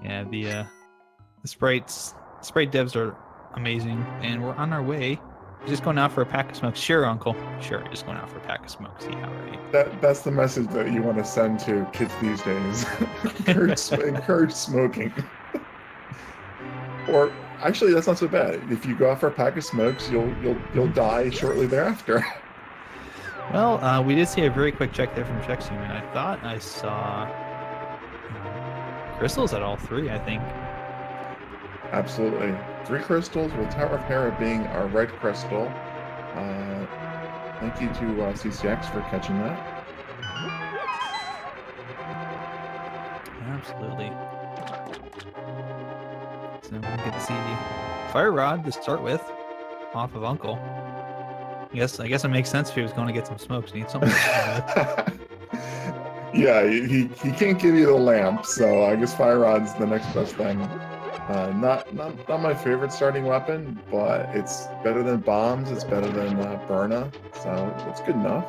Yeah, the sprite devs are amazing, and we're on our way. Just going out for a pack of smokes. Sure, Uncle. Sure, just going out for a pack of smokes. Yeah, right. That's the message that you want to send to kids these days. encourage smoking. Or actually, that's not so bad. If you go out for a pack of smokes, you'll die shortly thereafter. Well, we did see a very quick check there from Chexhuman. I thought I saw crystals at all three, I think. Absolutely. 3 crystals, with Tower of Hera being our red crystal. Thank you to CCX for catching that. Absolutely. So we get to see Fire Rod to start with, off of Uncle. I guess it makes sense if he was going to get some smokes. He needs something. Yeah, he can't give you the lamp, so I guess Fire Rod's the next best thing. Not my favorite starting weapon, but it's better than bombs. It's better than Burna, so it's good enough.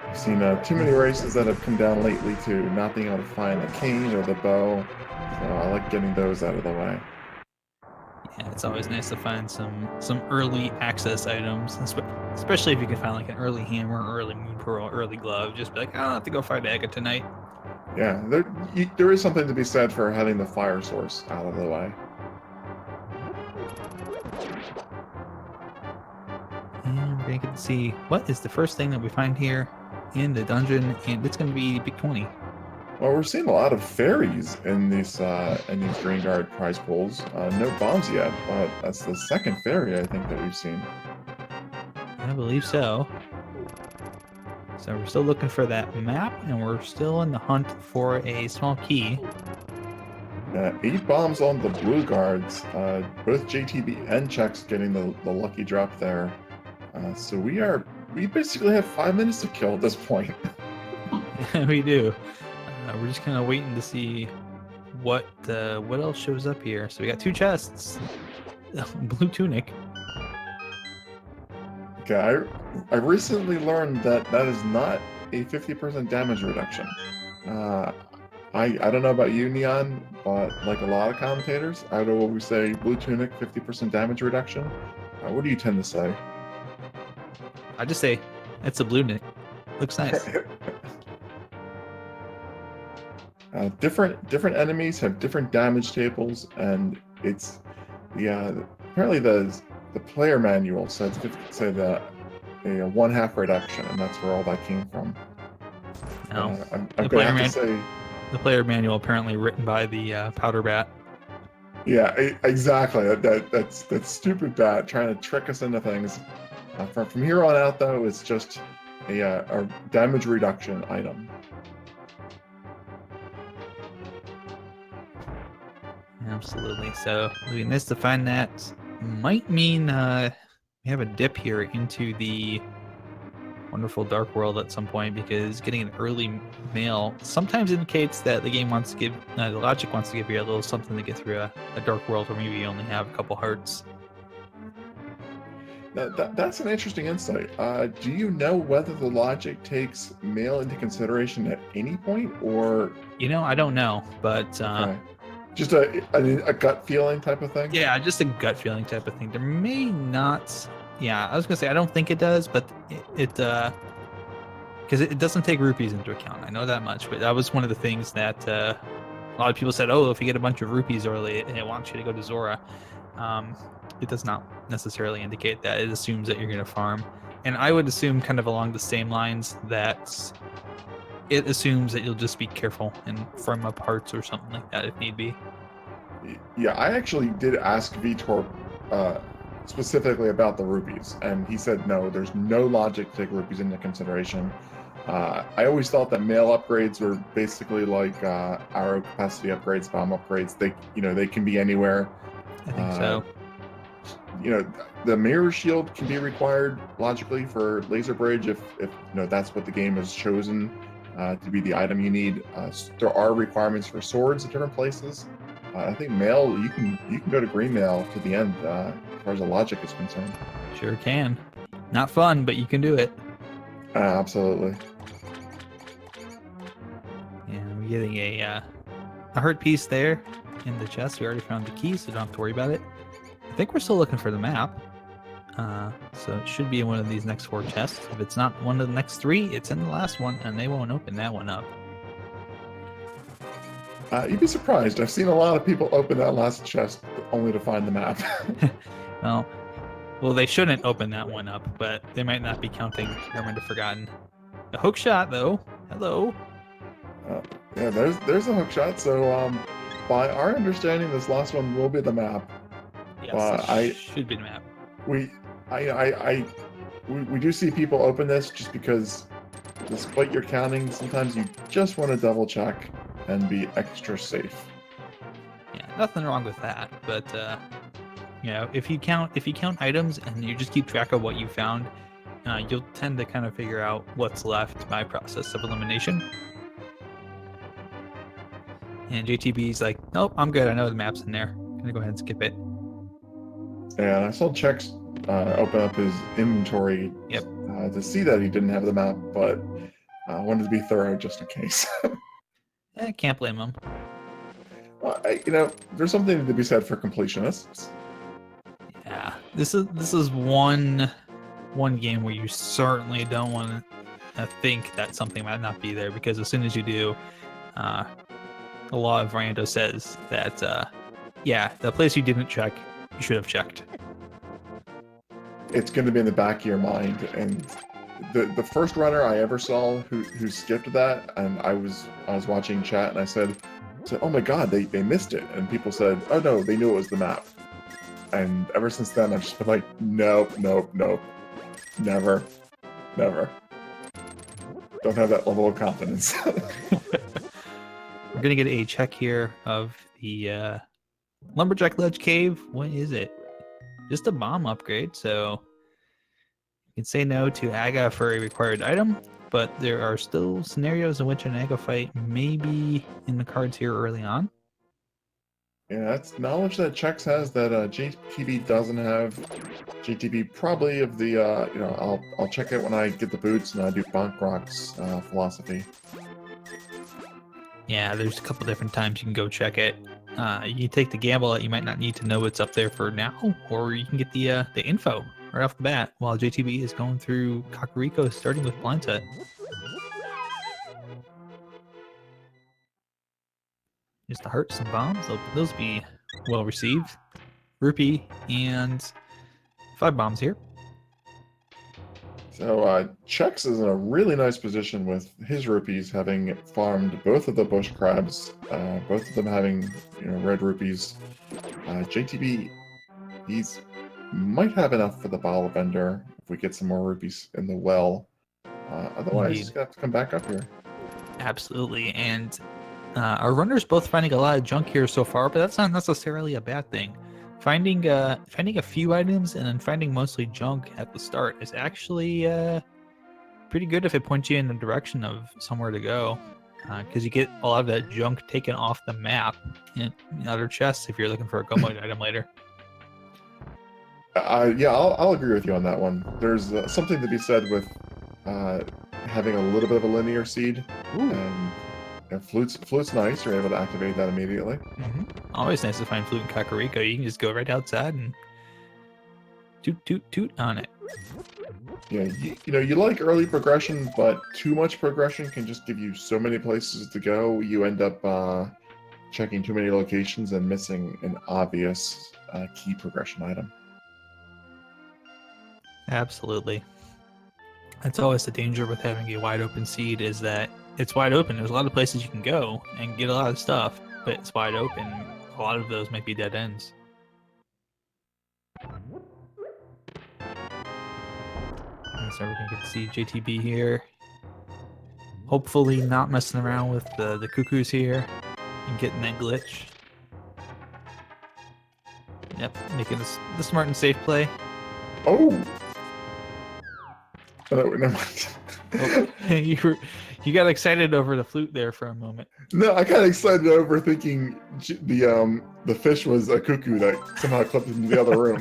I've seen too many races that have come down lately to not being able to find the cane or the bow, so I like getting those out of the way. Yeah, it's always nice to find some early access items, especially if you can find like an early hammer, early moon pearl, early glove. Just be like, I don't have to go fight Aga tonight. Yeah, there is something to be said for having the fire source out of the way. And we're gonna get to see what is the first thing that we find here in the dungeon, and it's gonna be Big 20. Well, we're seeing a lot of fairies in these Green Guard prize pools. No bombs yet, but that's the second fairy I think that we've seen. I believe so. So we're still looking for that map, and we're still in the hunt for a small key. 8 bombs on the blue guards. Both JTB and Chex getting the lucky drop there. So we basically have 5 minutes to kill at this point. We do. We're just kind of waiting to see what else shows up here. So we got 2 chests, blue tunic. Okay, I recently learned that is not a 50% damage reduction. I don't know about you, Neon, but like a lot of commentators, I would always say blue tunic 50% damage reduction. What do you tend to say? I just say it's a blue tunic. Looks nice. Different enemies have different damage tables, and it's apparently the player manual says a 1/2 reduction, and that's where all that came from. No, I'm gonna have to say the player manual apparently written by the powder bat. Yeah, exactly. That's stupid bat trying to trick us into things. From here on out, though, it's just a damage reduction item. Absolutely. So doing this to find that might mean we have a dip here into the wonderful dark world at some point, because getting an early mail sometimes indicates that the game wants to give, the logic wants to give you a little something to get through a dark world where maybe you only have a couple hearts. That's an interesting insight. Do you know whether the logic takes mail into consideration at any point, or? I don't know, but okay. Just a gut feeling type of thing? Yeah, just a gut feeling type of thing. There may not. Yeah, I was gonna say I don't think it does, but it because it doesn't take rupees into account. I know that much, but that was one of the things that a lot of people said. Oh, if you get a bunch of rupees early, and it wants you to go to Zora. It does not necessarily indicate that. It assumes that you're going to farm, and I would assume kind of along the same lines that it assumes that you'll just be careful and farm up hearts or something like that if need be. Yeah, I actually did ask Vitor specifically about the rupees, and he said no, there's no logic to take rupees into consideration. I always thought that mail upgrades were basically like arrow capacity upgrades, bomb upgrades. They can be anywhere. I think so. The mirror shield can be required logically for laser bridge if that's what the game has chosen to be the item you need. There are requirements for swords at different places. I think mail, you can go to green mail to the end as far as the logic is concerned. Sure can. Not fun, but you can do it. Absolutely. getting a hurt piece there in the chest. We already found the key, so don't have to worry about it. I think we're still looking for the map. So it should be in one of these next 4 chests. If it's not one of the next 3, it's in the last one, and they won't open that one up. You'd be surprised. I've seen a lot of people open that last chest only to find the map. Well, they shouldn't open that one up, but they might not be counting Herman to Forgotten. A hook shot, though. Hello. Yeah, there's a hook shot. So, by our understanding, this last one will be the map. Yes, it should be the map. We do see people open this just because, despite your counting, sometimes you just want to double check and be extra safe. Yeah, nothing wrong with that, but if you count items and you just keep track of what you found, you'll tend to kind of figure out what's left by process of elimination. And JTB's like, nope, I'm good. I know the map's in there. I'm gonna go ahead and skip it. And I saw Chex open up his inventory to see that he didn't have the map, but I wanted to be thorough just in case. I can't blame him. Well, there's something to be said for completionists. Yeah, this is one game where you certainly don't want to think that something might not be there, because as soon as you do, the law of Rando says that the place you didn't check, you should have checked. It's going to be in the back of your mind, and the first runner I ever saw who skipped that, and I was watching chat, and I said, oh my god, they missed it, and people said, oh no, they knew it was the map. And ever since then, I've just been like, nope, never. Don't have that level of confidence. We're gonna get a check here of the Lumberjack Ledge Cave. What is it? Just a bomb upgrade, so you can say no to Aga for a required item, but there are still scenarios in which an Aga fight may be in the cards here early on. Yeah, that's knowledge that Chex has that JTB doesn't have. JTB probably of the, I'll check it when I get the boots and I do Bonk Rock's philosophy. Yeah, there's a couple different times you can go check it. You can take the gamble that you might not need to know what's up there for now, or you can get the info right off the bat while JTB is going through Kakariko, starting with Blind Set. Just the hearts and bombs, those be well received. Rupee and 5 bombs here. So Chex is in a really nice position with his rupees, having farmed both of the bush crabs, both of them having red rupees. JTB, he's might have enough for the bottle vendor if we get some more rupees in the well. Otherwise, he's gonna have to come back up here. Absolutely, and our runners both finding a lot of junk here so far, but that's not necessarily a bad thing. Finding a few items and then finding mostly junk at the start is actually pretty good if it points you in the direction of somewhere to go, because you get a lot of that junk taken off the map in other chests if you're looking for a go mode item later. Yeah, I'll agree with you on that one. There's something to be said with having a little bit of a linear seed. Ooh. And flute's nice. You're able to activate that immediately. Mm-hmm. Always nice to find flute in Kakariko. You can just go right outside and toot on it. Yeah, you like early progression, but too much progression can just give you so many places to go. You end up checking too many locations and missing an obvious key progression item. Absolutely. That's always the danger with having a wide open seed, is that it's wide open. There's a lot of places you can go and get a lot of stuff, but it's wide open. A lot of those might be dead ends. And so we're going to get to see JTB here. Hopefully not messing around with the cuckoos here and getting that glitch. Yep, making the smart and safe play. Oh! Never mind. Oh, you got excited over the flute there for a moment. No, I got excited over thinking the fish was a cuckoo that somehow clipped into the other room.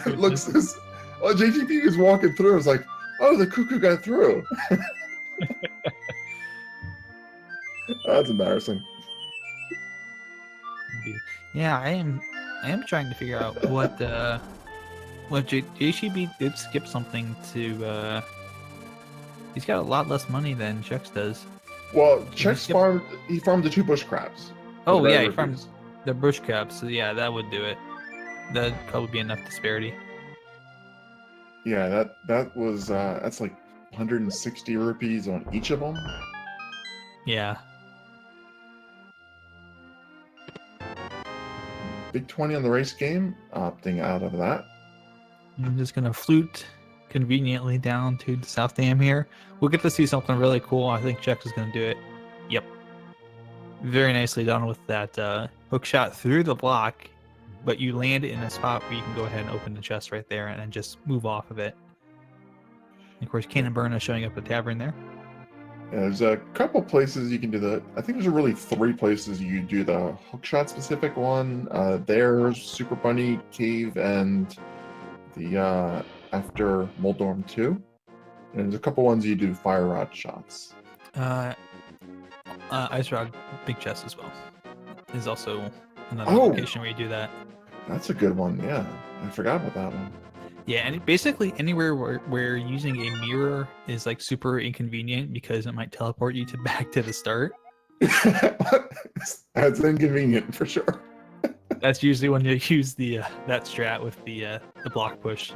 It looks as... Well, JTB was walking through. I was like, oh, the cuckoo got through. That's embarrassing. Yeah, I am trying to figure out what JTB did skip something to he's got a lot less money than Chex does. Well, Did he Chex skip? farmed the 2 bush crabs. for the Oh yeah, rare he farmed rupees. the bush crabs, so yeah, that would do it. That'd probably be enough disparity. Yeah, that was that's like 160 rupees on each of them. Yeah. Big 20 on the race game, opting out of that. I'm just gonna flute conveniently down to the South Dam here. We'll get to see something really cool. I think Chex is gonna do it. Yep. Very nicely done with that hook shot through the block, but you land it in a spot where you can go ahead and open the chest right there and then just move off of it. And of course, Cannon Burn is showing up at the tavern there. Yeah, there's a couple places you can do the. I think there's really 3 places you do the hookshot specific one. There's Super Bunny Cave and the after Moldorm 2. And there's a couple ones you do fire rod shots. Ice Rod Big Chest as well is also another Oh! location where you do that. That's a good one. Yeah, I forgot about that one. Yeah, and basically anywhere where using a mirror is like super inconvenient because it might teleport you to back to the start. That's inconvenient for sure. That's usually when you use the that strat with the block push.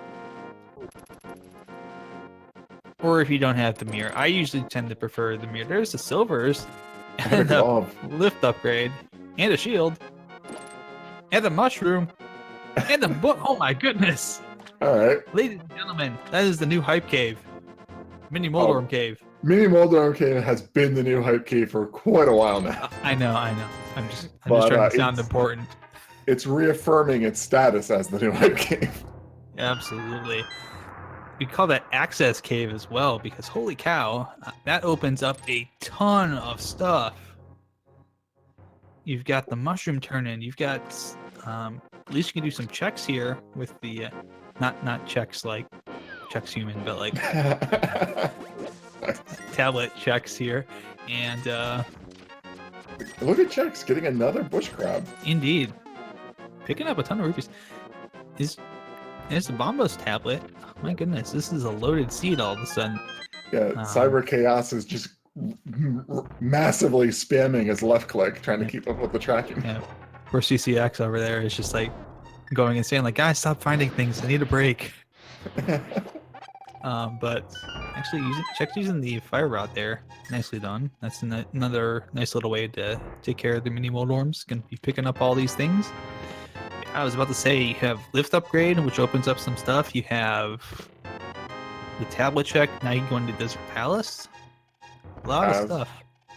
Or if you don't have the mirror, I usually tend to prefer the mirror. There's the silvers, and a glove. lift upgrade, and a shield, and a mushroom, and a book. Oh my goodness! All right. Ladies and gentlemen, that is the new hype cave. Mini Moldorm cave. Mini Moldorm Cave has been the new hype cave for quite a while now. I know. I'm just But, trying to sound it's- important. It's reaffirming its status as the new hype cave. Absolutely. We call that access cave as well because holy cow, that opens up a ton of stuff. You've got the mushroom turn-in. You've got at least you can do some checks here with the not checks like Chexhuman, but like tablet checks here. And Look at Chex getting another bush crab. indeed, picking up a ton of rupees. Is the Bombos tablet? Oh, my goodness, this is a loaded seed all of a sudden. Yeah, Cyber Chaos is just massively spamming his left click, trying to keep up with the tracking. Yeah, poor CCX over there is just like going insane. Like, guys, stop finding things. I need a break. But actually, Check's using the fire rod there. Nicely done. That's another nice little way to take care of the mini Moldorms. Gonna be picking up all these things. I was about to say you have lift upgrade, which opens up some stuff. You have the tablet check. Now you can go into Desert Palace. A lot of stuff.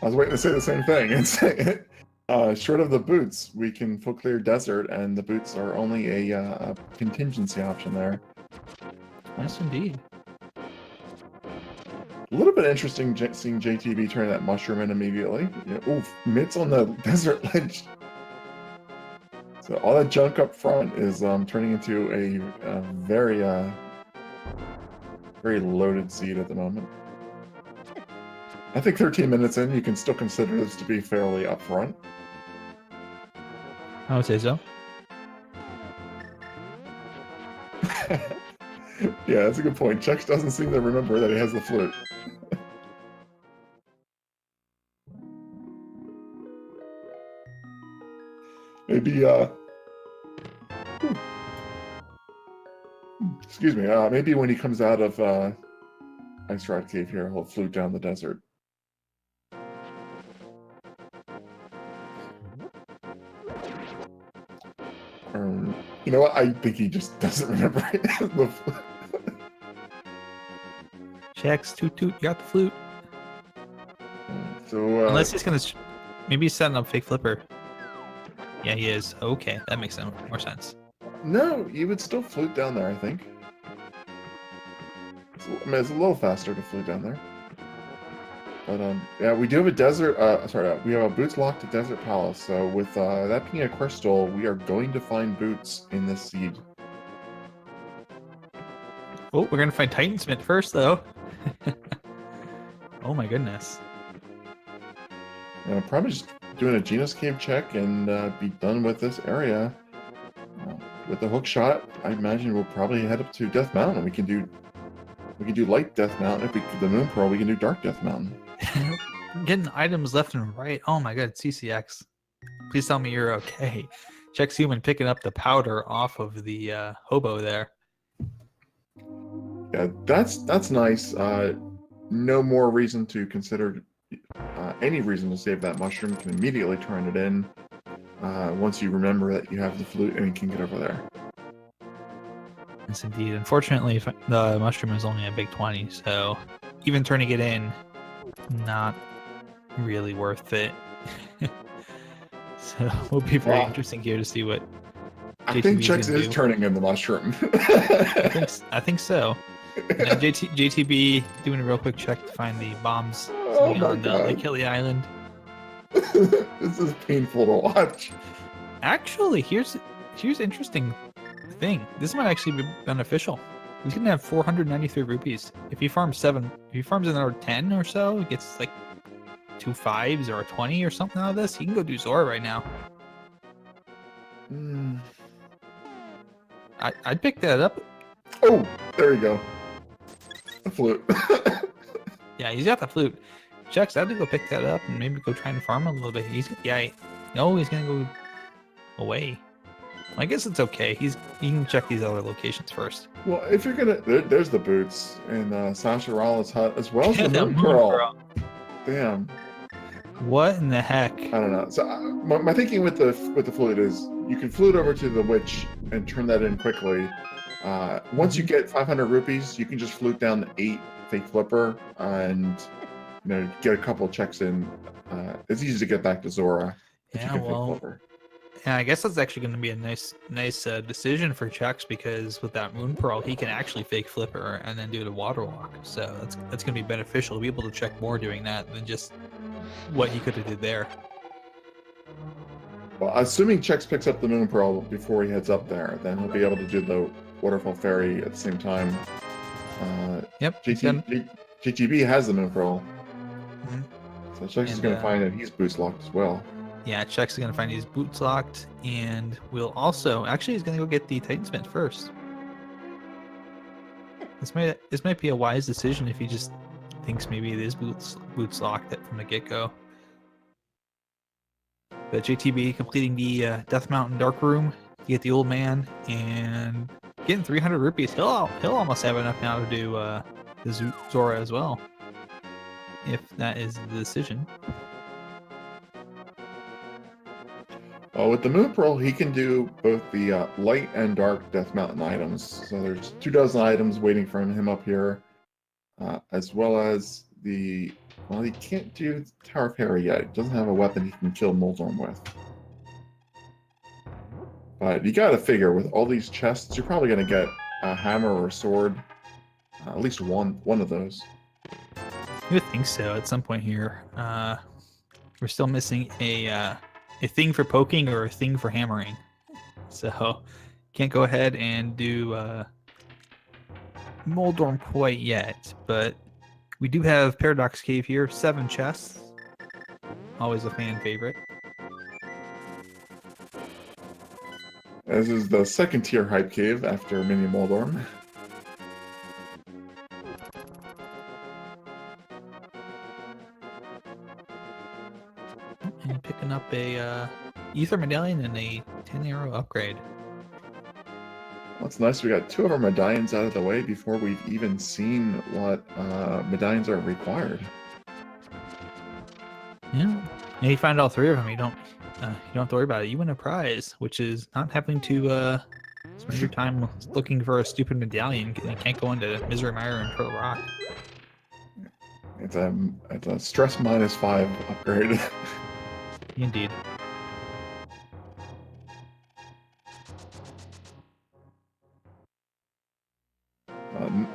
I was waiting to say the same thing. It's short of the boots, we can full clear desert, and the boots are only a contingency option there. Nice indeed. A little bit interesting seeing JTB turn that mushroom in immediately. Yeah, oof, mitts on the desert ledge. So all that junk up front is turning into a very very loaded seed at the moment. I think 13 minutes in, you can still consider this to be fairly upfront. I would say so. Yeah, that's a good point. Chex doesn't seem to remember that he has the flute. Maybe, excuse me, maybe when he comes out of Ice Rod Cave here, he'll flute down the desert. You know what? I think he just doesn't remember the flute. Chex, toot toot, you got the flute. So, Unless he's gonna, maybe he's setting up fake flipper. Yeah, he is. Okay, that makes more sense. no, you would still flute down there, I think. I mean, it's a little faster to flute down there. But, yeah, we do have a desert, we have a boots locked at Desert Palace, so with that being a crystal, we are going to find boots in this seed. Oh, we're gonna find Titansmith first, though. Oh my goodness. Probably just doing a Genus Cave check and be done with this area. With the hook shot, I imagine we'll probably head up to Death Mountain. We can do light Death Mountain. If we the Moon Pearl, we can do dark Death Mountain. Getting items left and right. Oh my god, CCX. Please tell me you're okay. Chexhuman picking up the powder off of the hobo there. Yeah, that's nice. No more reason to consider any reason to save that mushroom. You can immediately turn it in once you remember that you have the flute and you can get over there. Yes, indeed. Unfortunately, the mushroom is only a big 20, so even turning it in, not really worth it. So it'll be very interesting here to see what I think Chex is turning in the mushroom. I think so. JTB doing a real quick check to find the bombs on Lake Hilly Island. This is painful to watch. Actually, here's interesting thing. This might actually be beneficial. He's gonna have 493 rupees. If he farms another 10 or so, he gets like 2 5s or a 20 or something out of this. He can go do Zora right now. I'd pick that up. Oh, there you go. The flute. Yeah, he's got the flute. Chex, I'd go pick that up and maybe go try and farm a little bit. He's gonna go away. I guess it's okay. He can check these other locations first. Well, if you're gonna, there's the boots in Sasha Rollins' hut as well as the the Moon Pearl. Damn. What in the heck? I don't know. So my thinking with the flute is you can flute over to the witch and turn that in quickly. Once you get 500 rupees, you can just flute down the 8 fake flipper and get a couple checks in. It's easy to get back to Zora. Yeah, well. Yeah, I guess that's actually going to be a nice decision for Chex, because with that Moon Pearl, he can actually fake flipper and then do the water walk. So that's going to be beneficial to be able to check more doing that than just what he could have did there. Well, assuming Chex picks up the Moon Pearl before he heads up there, then he'll be able to do the Waterfall Ferry at the same time. Yep. JTB has the Moon Pearl. Mm-hmm. So Chex is going to find that he's boost locked as well. Yeah, Chex is going to find his boots locked, and we'll also... Actually, he's going to go get the Titan Smith first. This might be a wise decision if he just thinks maybe it is boots locked from the get-go. But JTB completing the Death Mountain Dark Room to get the old man, and getting 300 rupees. He'll almost have enough now to do the Zora as well, if that is the decision. With the Moon Pearl, he can do both the light and dark Death Mountain items. So there's 24 items waiting for him up here, as well as the... Well, he can't do Tower of Harry yet. He doesn't have a weapon he can kill Moldorm with. But you gotta figure, with all these chests, you're probably gonna get a hammer or a sword. At least one of those. I would think so at some point here. We're still missing a thing for poking or a thing for hammering. So can't go ahead and do Moldorm quite yet, but we do have Paradox Cave here, 7 chests. Always a fan favorite. This is the second tier hype cave after Mini Moldorm. And picking up a Ether Medallion and a 10 arrow upgrade. That's nice. We got 2 of our medallions out of the way before we've even seen what medallions are required. Yeah, and you find all 3 of them. You don't have to worry about it. You win a prize, which is not having to spend your time looking for a stupid medallion. You can't go into Misery Mire and Pearl Rock. It's a stress -5 upgrade. Indeed.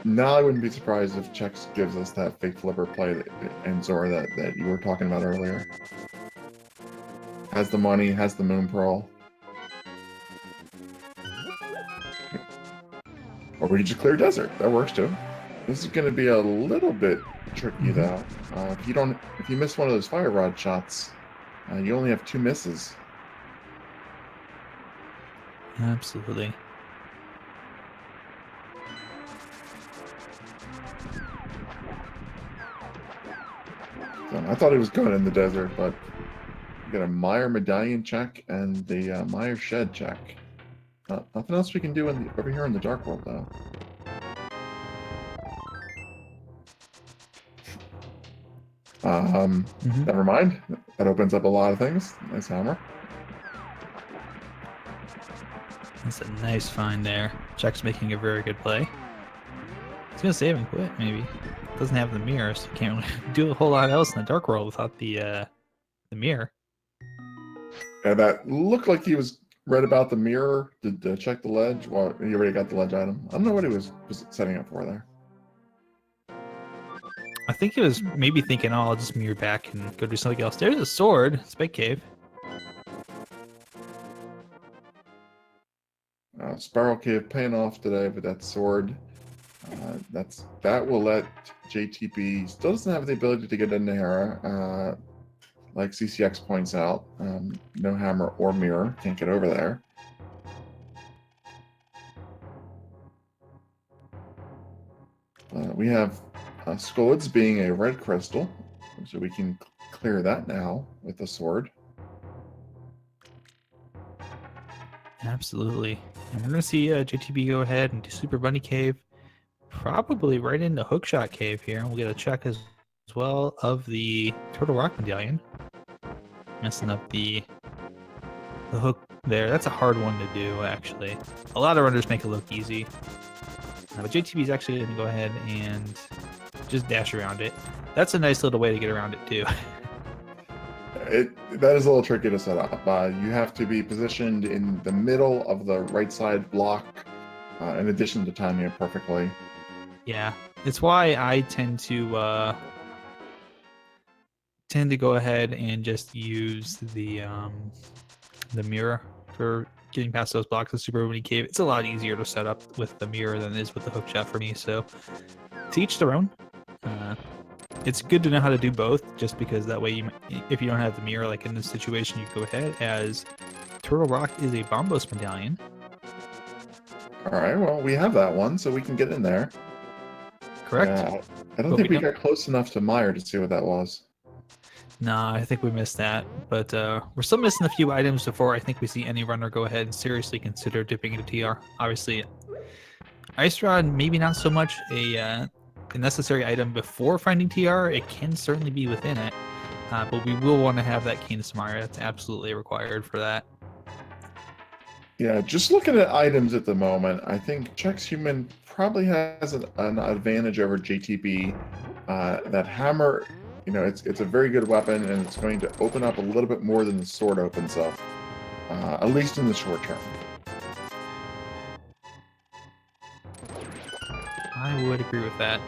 Now I wouldn't be surprised if Chex gives us that fake flipper play and Zora that you were talking about earlier. Has the money, has the Moon Pearl. Or we just clear desert. That works too. This is going to be a little bit tricky though. If you miss one of those fire rod shots, You only have 2 misses. Absolutely. So I thought he was going in the desert, but we got a Meyer medallion check and the Meyer shed check. Nothing else we can do over here in the Dark World, though. Never mind. That opens up a lot of things. Nice hammer. That's a nice find there. Check's making a very good play. He's gonna save and quit, maybe. Doesn't have the mirror, so can't really do a whole lot else in the Dark World without the mirror. Yeah, that looked like he was right about the mirror to check the ledge. Well, he already got the ledge item. I don't know what he was setting up for there. I think he was maybe thinking, oh, I'll just mirror back and go do something else. There's a sword. Spike Cave. Spiral Cave paying off today with that sword. That will let JTB still doesn't have the ability to get into Hera. Like CCX points out, no hammer or mirror, can't get over there. We have Scolds being a red crystal, so we can clear that now with the sword. Absolutely. And we're going to see JTB go ahead and do Super Bunny Cave. Probably right into Hookshot Cave here. We'll get a check as well of the Turtle Rock Medallion. Messing up the hook there. That's a hard one to do, actually. A lot of runners make it look easy. But JTB is actually going to go ahead and just dash around it. That's a nice little way to get around it, too. That is a little tricky to set up. You have to be positioned in the middle of the right side block, in addition to timing it perfectly. Yeah, it's why I tend to go ahead and just use the mirror for getting past those blocks of Super Bunny Cave. It's a lot easier to set up with the mirror than it is with the hook shot for me. So to each their own. It's good to know how to do both, just because that way, if you don't have the mirror, like in this situation, you go ahead as Turtle Rock is a Bombos medallion. All right, well, we have that one, so we can get in there. Correct. I don't think we got close enough to Meyer to see what that was. No, I think we missed that, but we're still missing a few items before I think we see any runner go ahead and seriously consider dipping into TR. Obviously, Ice Rod, maybe not so much a necessary item before finding TR. It can certainly be within it, but we will want to have that Canis Mire. That's absolutely required for that. Yeah, just looking at items at the moment, I think Chexhuman probably has an advantage over JTB. That hammer, it's a very good weapon, and it's going to open up a little bit more than the sword opens up, at least in the short term. I would agree with that.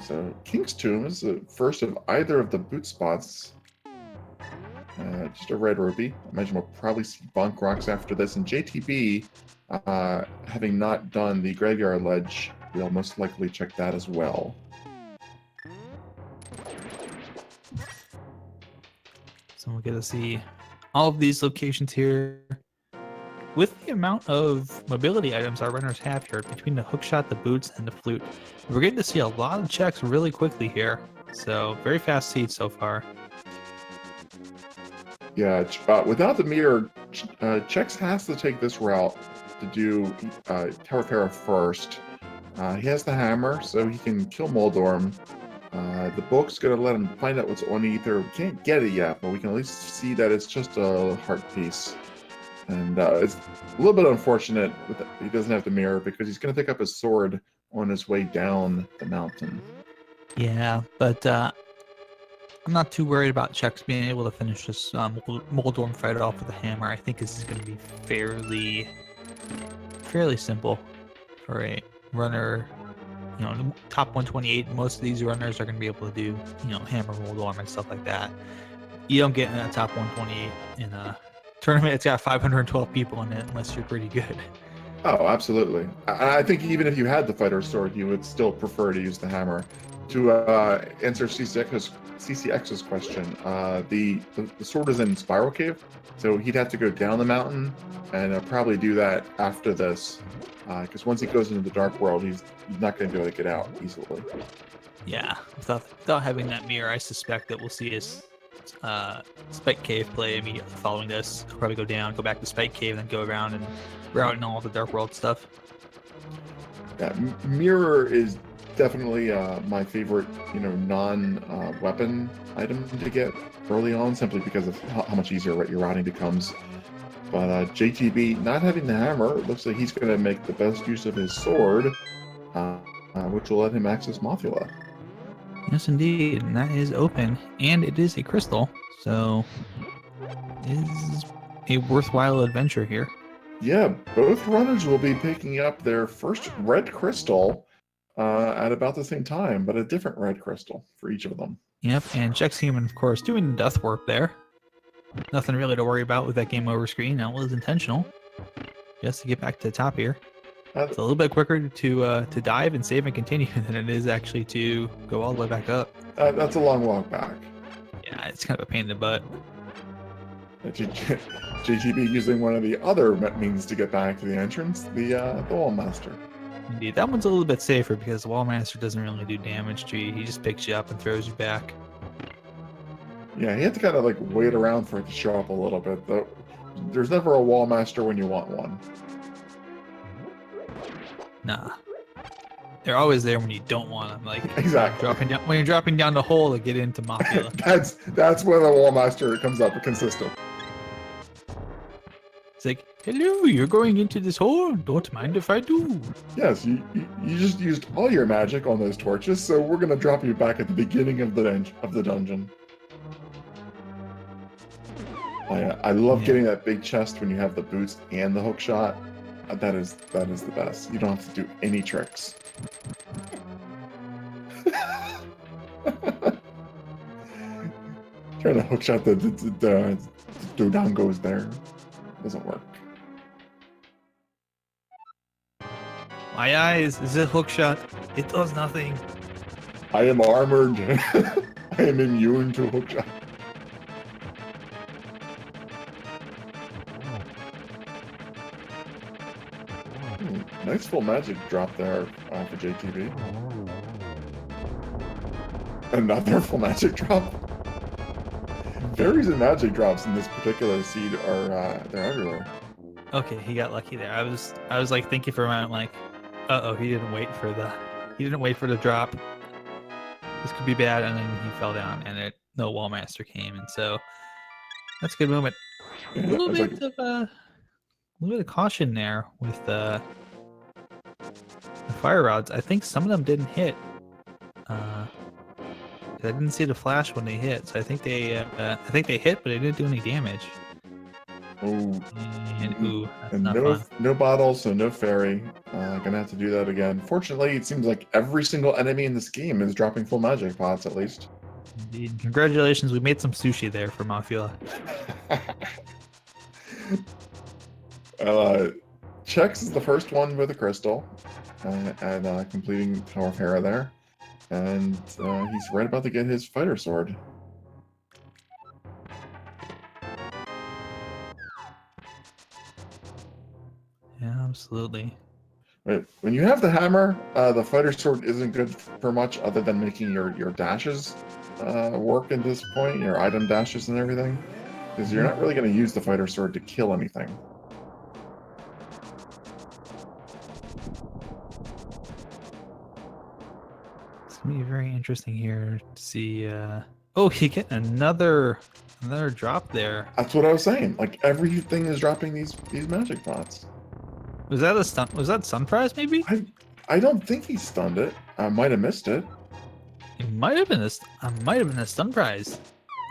So King's Tomb is the first of either of the boot spots. Just a red rupee. I imagine we'll probably see Bunk Rocks after this. And JTB, having not done the Graveyard Ledge, we'll most likely check that as well. So we'll get to see all of these locations here. With the amount of mobility items our runners have here, between the hookshot, the boots, and the flute, we're getting to see a lot of checks really quickly here. So very fast seeds so far. Yeah, without the mirror, Chex has to take this route to do Tower Terra first. He has the hammer, so he can kill Moldorm. The book's going to let him find out what's on Ether. We can't get it yet, but we can at least see that it's just a heart piece. And it's a little bit unfortunate that he doesn't have the mirror, because he's going to pick up his sword on his way down the mountain. Yeah, but I'm not too worried about Chex being able to finish this Moldorm fight off with a hammer. I think this is going to be fairly simple for a runner. Top 128. Most of these runners are going to be able to do, hammer Moldorm and stuff like that. You don't get in that top 128 in a tournament. It's got 512 people in it, unless you're pretty good. Oh, absolutely. I think even if you had the fighter's sword, you would still prefer to use the hammer. To answer CCX's question, the sword is in Spiral Cave, so he'd have to go down the mountain, and probably do that after this, because once he goes into the Dark World, he's not going to be able to get out easily. Yeah, without having that mirror, I suspect that we'll see his Spike Cave play immediately following this. He'll probably go down, go back to Spike Cave, and then go around and route and all the Dark World stuff. Yeah, mirror is definitely my favorite, non-weapon item to get early on, simply because of how much easier your routing becomes. But JTB, not having the hammer, it looks like he's going to make the best use of his sword, which will let him access Mothula. Yes, indeed, and that is open, and it is a crystal, so it is a worthwhile adventure here. Yeah, both runners will be picking up their first red crystal at about the same time, but a different red crystal for each of them. Yep, and Chexhuman, of course, doing death warp there. Nothing really to worry about with that game over screen. That was intentional, just to get back to the top here. It's a little bit quicker to dive and save and continue than it is actually to go all the way back up. That's a long walk back. Yeah, it's kind of a pain in the butt. JTB using one of the other means to get back to the entrance, the Wall Master. Indeed, that one's a little bit safer because the Wall Master doesn't really do damage to you. He just picks you up and throws you back. Yeah, you have to kind of like wait around for it to show up a little bit, though. There's never a Wall Master when you want one. Nah. They're always there when you don't want them. Like exactly. When you're dropping down the hole to get into Mothula. that's when the Wall Master comes up consistent. It's like, hello, you're going into this hole. Don't mind if I do. Yes, you just used all your magic on those torches, so we're gonna drop you back at the beginning of the dungeon. I love getting that big chest when you have the boots and the hook shot. That is the best. You don't have to do any tricks. Trying to hook shot the Dodongos there. Doesn't work. My eyes, is it hook shot? It does nothing. I am armored. I am immune to hook shot. Nice full magic drop there for JTB. Another full magic drop. Fairies and magic drops in this particular seed are they're everywhere. Okay, he got lucky there. I was like thinking for a moment, like, he didn't wait for the drop. This could be bad, and then he fell down, and no Wall Master came, and so that's a good moment. Yeah, a little bit of caution there with the fire rods. I think some of them didn't hit. I didn't see the flash when they hit, so I think they hit, but they didn't do any damage. Oh, and no bottle, so no fairy. Gonna have to do that again. Fortunately, it seems like every single enemy in this game is dropping full magic pots at least. Indeed. Congratulations, we made some sushi there for Mothula. Chex is the first one with a crystal, and completing Tower of Hera there, and he's right about to get his fighter sword. Yeah, absolutely. Right. When you have the hammer, the fighter sword isn't good for much other than making your dashes work at this point, your item dashes and everything, because you're not really going to use the fighter sword to kill anything. It's gonna be very interesting here to see. Oh, he get another drop there. That's what I was saying. Like everything is dropping these magic pots. Was that a stun? Was that Sunprize maybe? I don't think he stunned it. I might have missed it. It might have been a Sunprize.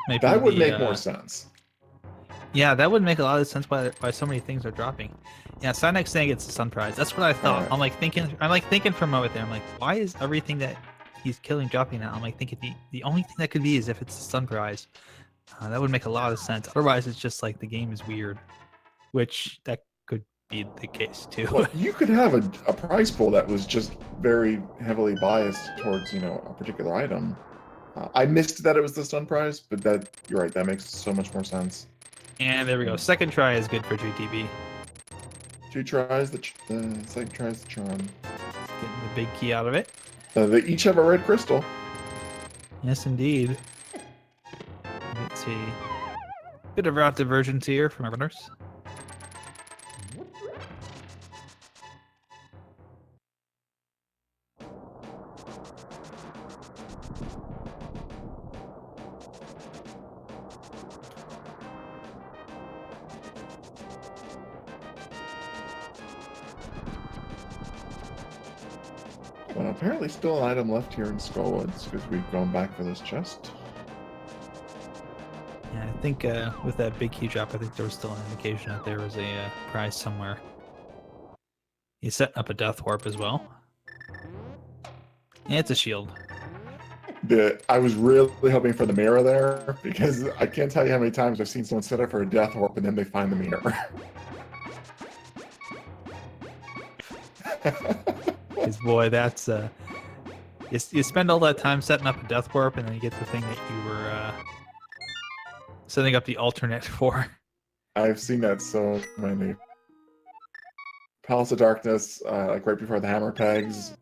Maybe that would make more sense. Yeah, that would make a lot of sense why so many things are dropping. Yeah, Sinex saying it's a Sunprize. That's what I thought. Right. I'm like thinking for a moment there. I'm like, why is everything that he's killing dropping now? I'm like thinking the only thing that could be is if it's a Sunprize. That would make a lot of sense. Otherwise, it's just like the game is weird, which that could be the case too. Well, you could have a prize pool that was just very heavily biased towards, a particular item. I missed that it was the stun prize, but you're right, that makes so much more sense. And there we go. Second try is good for JTB. 2 tries, the second try is the charm. Getting the big key out of it. They each have a red crystal. Yes, indeed. Let's see. Bit of route divergence here from our runners. Well, apparently still an item left here in Skullwoods, because we've gone back for this chest. Yeah, I think with that big key drop, I think there was still an indication that there was a prize somewhere. He's setting up a death warp as well. And it's a shield. I was really hoping for the mirror there, because I can't tell you how many times I've seen someone set up for a death warp and then they find the mirror. Because boy, that's you spend all that time setting up a death warp, and then you get the thing that you were setting up the alternate for. I've seen that so many. Palace of Darkness, like right before the hammer pegs,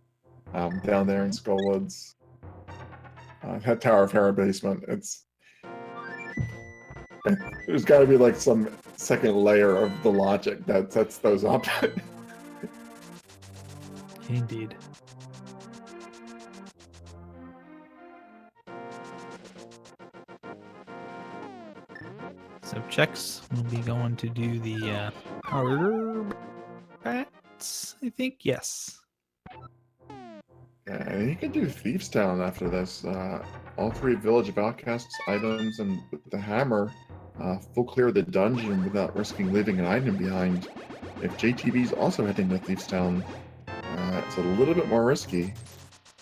down there in Skullwoods. That Tower of Hera basement. There's got to be like some second layer of the logic that sets those up. Indeed. So Chex will be going to do the powder bats, I think. Yes. Yeah, you can do Thieves Town after this. All 3 Village of Outcasts items, and with the hammer, full clear the dungeon without risking leaving an item behind. If JTB's also heading to Thieves Town, it's a little bit more risky,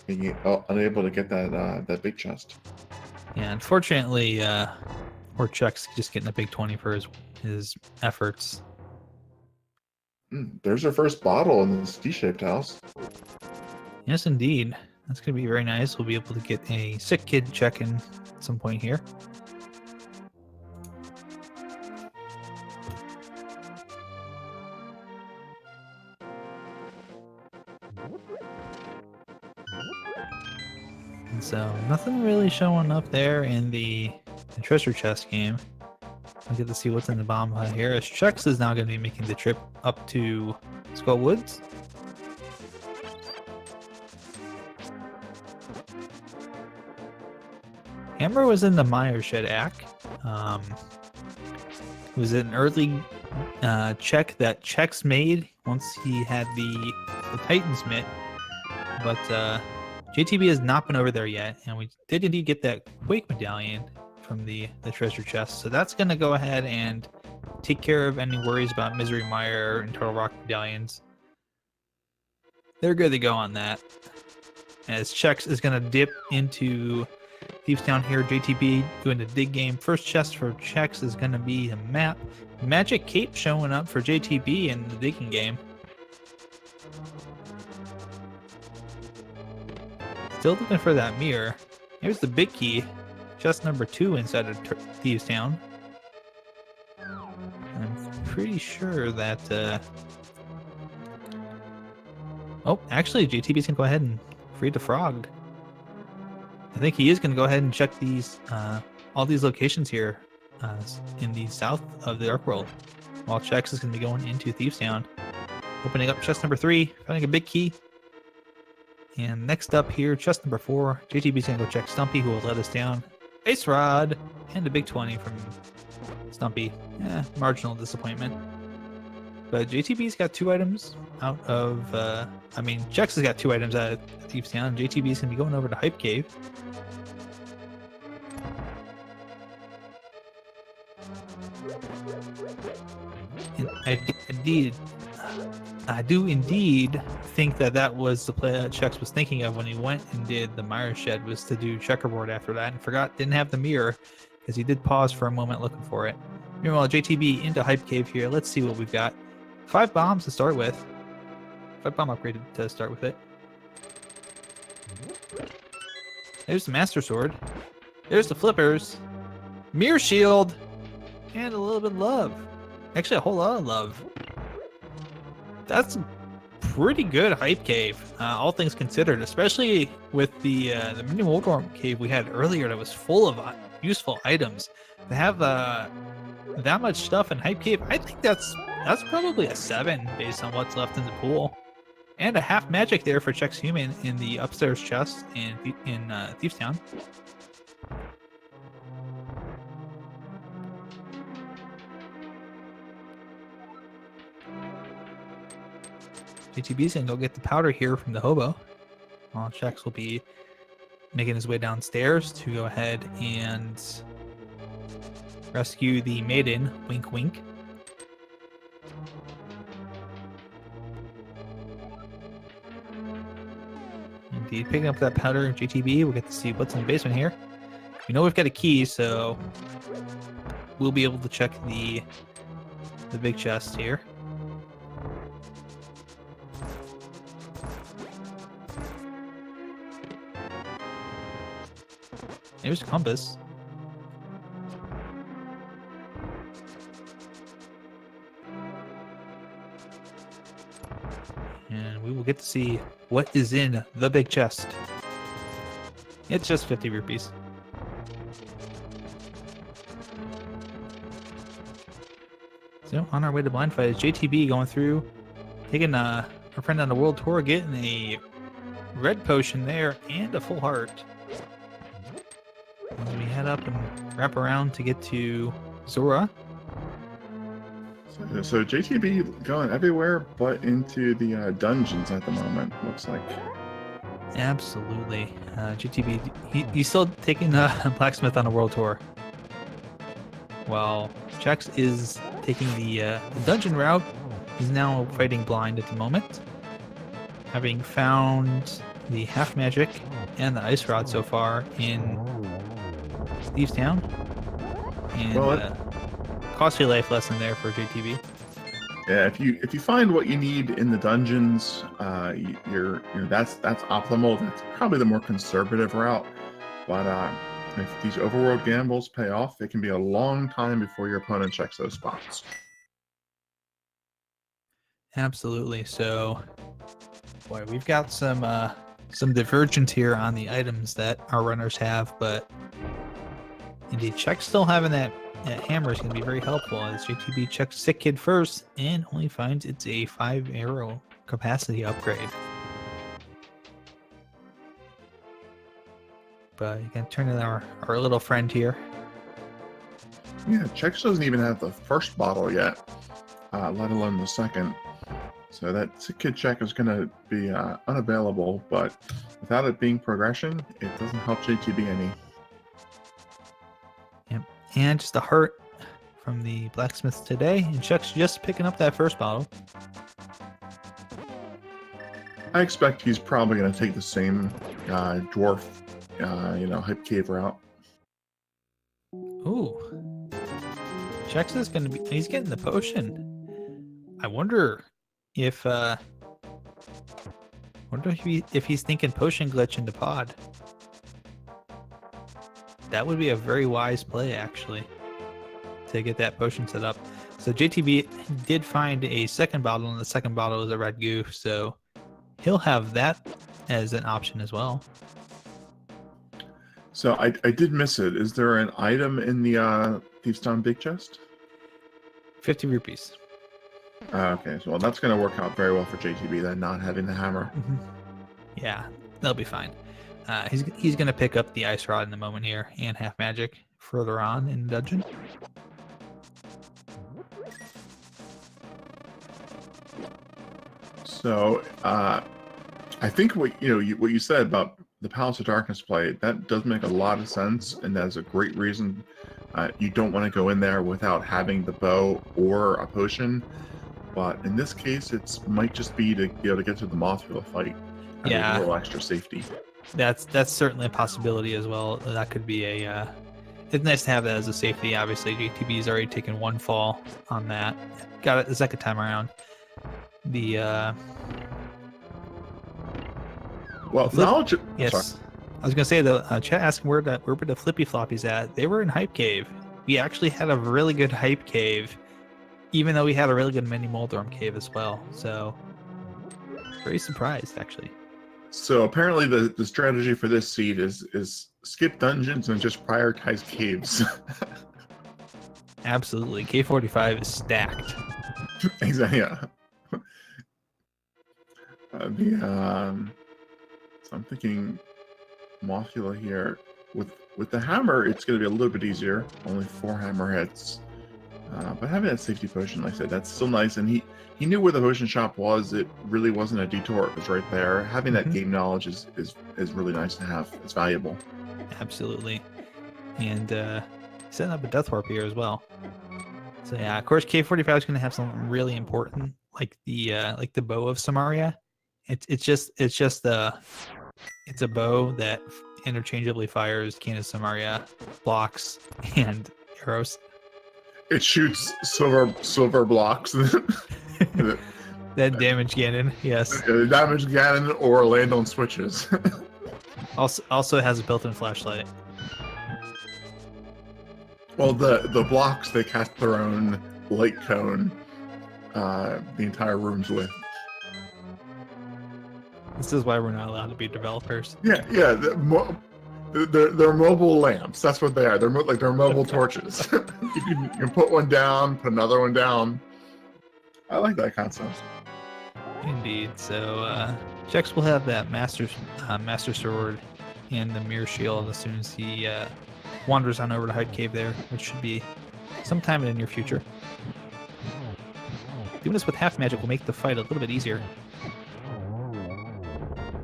being unable to get that big chest. Yeah, unfortunately, poor Chex just getting a big 20 for his efforts. There's our first bottle in this D-shaped house. Yes, indeed. That's going to be very nice. We'll be able to get a sick kid check-in at some point here. And so nothing really showing up there in the treasure chest game. I'll get to see what's in the bomb hut here. As Chex is now going to be making the trip up to Skullwoods. Hammer was in the Meyer Shed Act. It was an early check that Chex made once he had the Titan's Mitt. But JTB has not been over there yet, and we did indeed get that Quake medallion from the treasure chest. So that's going to go ahead and take care of any worries about Misery Mire and Turtle Rock medallions. They're good to go on that. As Chex is going to dip into Thieves Town here, JTB doing the dig game. First chest for Chex is going to be a map. Magic Cape showing up for JTB in the digging game. Still looking for that mirror. Here's the big key. Chest number 2 inside of Thieves Town. I'm pretty sure that... Oh, actually, JTB's going to go ahead and free the frog. I think he is going to go ahead and check these, all these locations here in the south of the Ark World, while Chex is going to be going into Thieves Town, opening up chest number 3, finding a big key. And next up here, chest number 4, JTB's going to go check Stumpy, who will let us down. Ice Rod, and a big 20 from Stumpy. Marginal disappointment. But JTB's got 2 items out of, Chex has got 2 items out of Thieves Town. JTB's going to be going over to Hype Cave. And I do indeed think that was the play that Chex was thinking of when he went and did the Mire Shed, was to do checkerboard after that, and didn't have the mirror, because he did pause for a moment looking for it. Meanwhile, JTB into Hype Cave here. Let's see what we've got. 5 bombs to start with. 5 bomb upgraded to start with it. There's the Master Sword. There's the flippers. Mirror Shield. And a little bit of love. Actually, a whole lot of love. That's a pretty good hype cave, all things considered, especially with the mini Moldorm cave we had earlier that was full of useful items. To have that much stuff in hype cave, I think that's probably a 7 based on what's left in the pool. And a half magic there for Chexhuman in the upstairs chest in Thieves Town. JTB's gonna go get the powder here from the hobo. While Chex will be making his way downstairs to go ahead and rescue the maiden. Wink, wink. Indeed, picking up that powder, JTB. We'll get to see what's in the basement here. We know we've got a key, so we'll be able to check the big chest here. There's a compass. And we will get to see what is in the big chest. It's just 50 rupees. So on our way to blind fight is JTB going through, taking our friend on the world tour, getting a red potion there and a full heart. As we head up and wrap around to get to Zora. So JTB going everywhere but into the dungeons at the moment, looks like. Absolutely. JTB, he's still taking Blacksmith on a world tour. While Chex is taking the dungeon route, he's now fighting blind at the moment. Having found the half magic and the ice rod so far in Thieves Town. And costly life lesson there for JTB. Yeah, if you find what you need in the dungeons, that's optimal. That's probably the more conservative route. But if these overworld gambles pay off, it can be a long time before your opponent checks those spots. Absolutely. So, boy, we've got some divergence here on the items that our runners have, but indeed, Chex still having that hammer is going to be very helpful as JTB checks Sick Kid first and only finds it's a 5 arrow capacity upgrade. But you can turn in our little friend here. Yeah, Chex doesn't even have the first bottle yet, let alone the second. So that Sick Kid check is going to be unavailable, but without it being progression, it doesn't help JTB any. Yep. And just a heart from the blacksmith today, and Chuck's just picking up that first bottle. I expect he's probably going to take the same dwarf, hype cave route. Ooh. Chex is going to be, he's getting the potion. I wonder if he's thinking potion glitch into pod. That would be a very wise play, actually, to get that potion set up. So JTB did find a second bottle, and the second bottle is a red goo, so he'll have that as an option as well. So I did miss it. Is there an item in the Thieves Town big chest? 50 rupees. Okay, so that's going to work out very well for JTB then, not having the hammer. Mm-hmm. Yeah, they'll be fine. He's going to pick up the ice rod in a moment here and half magic further on in the dungeon. So I think what you said about the Palace of Darkness play, that does make a lot of sense, and that's a great reason you don't want to go in there without having the bow or a potion. But in this case, it might just be to be able to get to the Mothra fight. Yeah, a little extra safety. That's certainly a possibility as well. That could be a. It's nice to have that as a safety. Obviously, JTB's already taken one fall on that. Got it the second time around. the Well, flip. knowledge. Yes, Sorry. I was gonna say the chat asking where were the flippy floppies at. They were in Hype Cave. We actually had a really good Hype Cave, even though we had a really good mini Moldorm cave as well. So very surprised actually. So apparently the strategy for this seed is skip dungeons and just prioritize caves. Absolutely, K45 is stacked. Exactly. Yeah. So I'm thinking Mothula here. With the hammer, it's going to be a little bit easier. Only 4 hammer hits. But having that safety potion, like I said, that's still nice. And he knew where the potion shop was. It really wasn't a detour. It was right there. Having that game knowledge is really nice to have. It's valuable. Absolutely. And setting up a death warp here as well. So yeah, of course K45 is going to have something really important, like the bow of Samaria. It's a bow that interchangeably fires Candace Samaria, blocks, and arrows. It shoots silver blocks. That damage cannon, yes. Damage cannon or land on switches. Also has a built-in flashlight. Well, the blocks, they cast their own light cone. The entire room's with. This is why we're not allowed to be developers. Yeah. They're mobile lamps. That's what they are. They're mobile torches. You can put one down, put another one down. I like that concept. Indeed. So Chex will have that master sword and the mirror shield as soon as he wanders on over to Hyde Cave there, which should be sometime in the near future. Doing this with half magic will make the fight a little bit easier.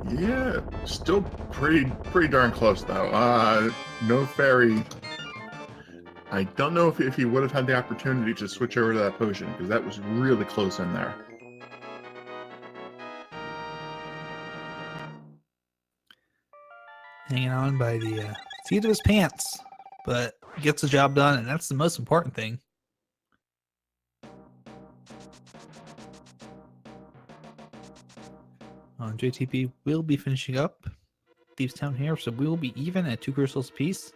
Yeah, still pretty darn close though. No fairy. I don't know if he would have had the opportunity to switch over to that potion, because that was really close in there. Hanging on by the seat of his pants, but gets the job done, and that's the most important thing. JTB will be finishing up Thieves Town here, so we will be even at 2 crystals apiece.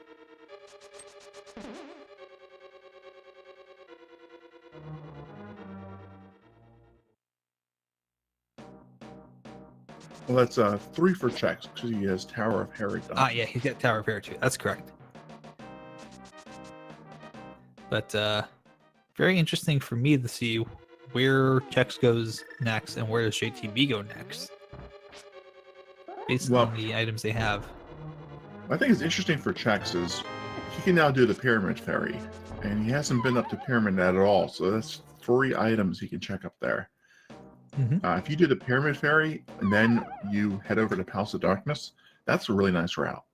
Well, that's 3 for Chex, because he has Tower of Harry. Yeah, he's got Tower of Harry too. That's correct. But very interesting for me to see where Chex goes next and where does JTB go next, based on the items they have. I think it's interesting for Chex is he can now do the Pyramid Fairy, and he hasn't been up to Pyramid at all, so that's 3 items he can check up there. If you do the Pyramid Fairy and then you head over to Palace of Darkness, that's a really nice route.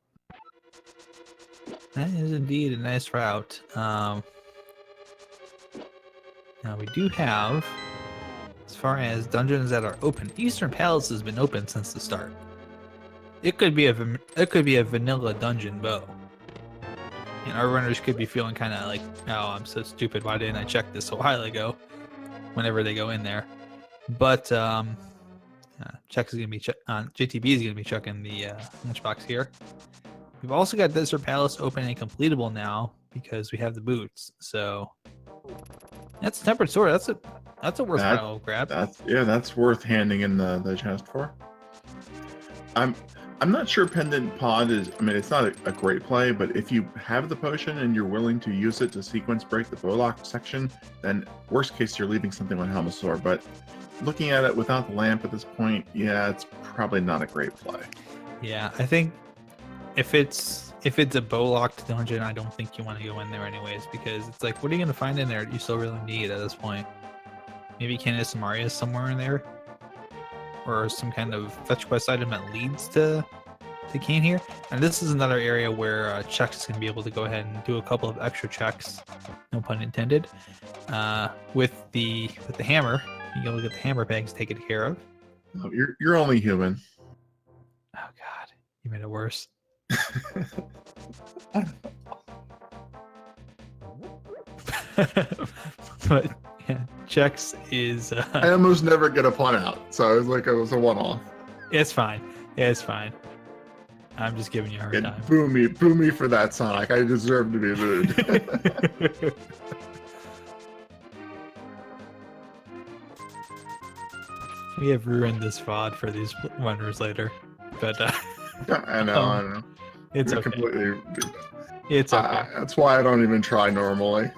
That is indeed a nice route. Now we do have, as far as dungeons that are open, Eastern Palace has been open since the start. It could be a vanilla dungeon bow, and our runners could be feeling kind of like, oh, I'm so stupid. Why didn't I check this a while ago? Whenever they go in there. But Chex is gonna be JTB is gonna be checking the lunchbox here. We've also got Desert Palace open and completable now because we have the boots. So that's a tempered sword. That's a worthwhile grab. That's worth handing in the chest for. I'm not sure Pendant Pod is. I mean, it's not a great play, but if you have the potion and you're willing to use it to sequence break the Bowlock section, then worst case you're leaving something on Helmasaur. But looking at it without the lamp at this point, yeah, it's probably not a great play. Yeah, I think if it's a bow-locked dungeon, I don't think you want to go in there anyways, because it's like, what are you going to find in there that you still really need at this point? Maybe Candace Samaria is somewhere in there, or some kind of fetch quest item that leads to Kane here. And this is another area where Chex is going to be able to go ahead and do a couple of extra checks, no pun intended, with the hammer. You can look at the hammer bags taken care of. Oh, you're only human. Oh God, you made it worse. But Yeah, Chex is. I almost never get a pun out, so it was like it was a one-off. It's fine. It's fine. I'm just giving you a hard time. Boo me for that, Sonic. I deserve to be booed. We have ruined this VOD for these winners later, but I know. it's You're okay. completely. It's okay. That's why I don't even try normally.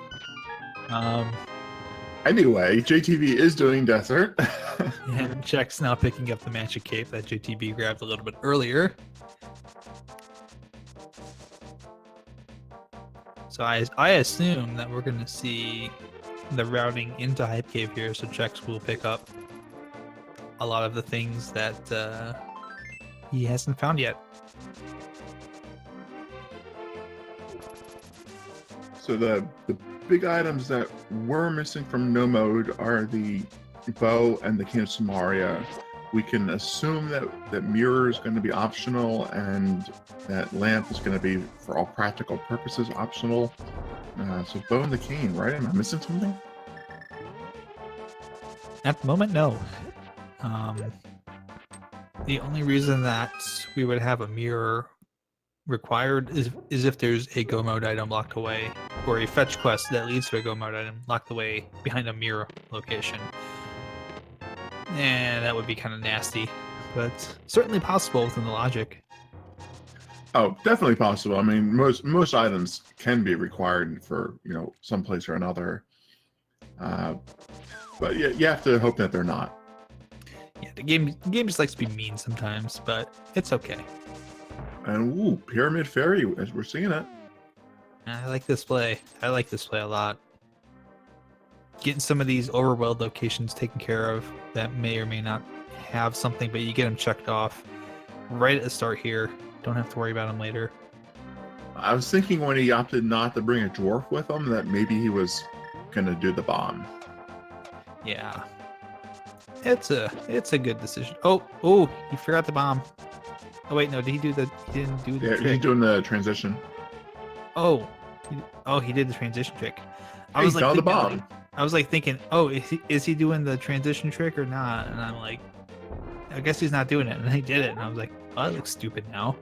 Anyway, JTB is doing desert. And Check's now picking up the magic cape that JTB grabbed a little bit earlier. So I assume that we're going to see the routing into Hype Cave here, so Chex will pick up a lot of the things that he hasn't found yet. So the big items that we're missing from No Mode are the bow and the King of Samaria. We can assume that mirror is going to be optional and that lamp is going to be, for all practical purposes, optional. So bow and the cane, right? Am I missing something? At the moment, no. The only reason that we would have a mirror required is if there's a go mode item locked away, or a fetch quest that leads to a go mode item locked away behind a mirror location. And that would be kind of nasty, but certainly possible within the logic. Oh, definitely possible. I mean, most items can be required for, some place or another. But you have to hope that they're not. Yeah, the game just likes to be mean sometimes, but it's okay. And ooh, Pyramid Fairy, as we're seeing it. I like this play. I like this play a lot. Getting some of these overworld locations taken care of that may or may not have something, but you get them checked off right at the start here. Don't have to worry about them later. I was thinking when he opted not to bring a dwarf with him that maybe he was gonna do the bomb. Yeah, it's a good decision. Oh, he forgot the bomb. Oh wait, no, he didn't do the Yeah, trick. he's doing the transition. Oh, he did the transition trick. I was like, found the bomb. I was like thinking, oh, is he doing the transition trick or not? And I'm like, I guess he's not doing it. And he did it, and I was like, oh, that looks stupid now.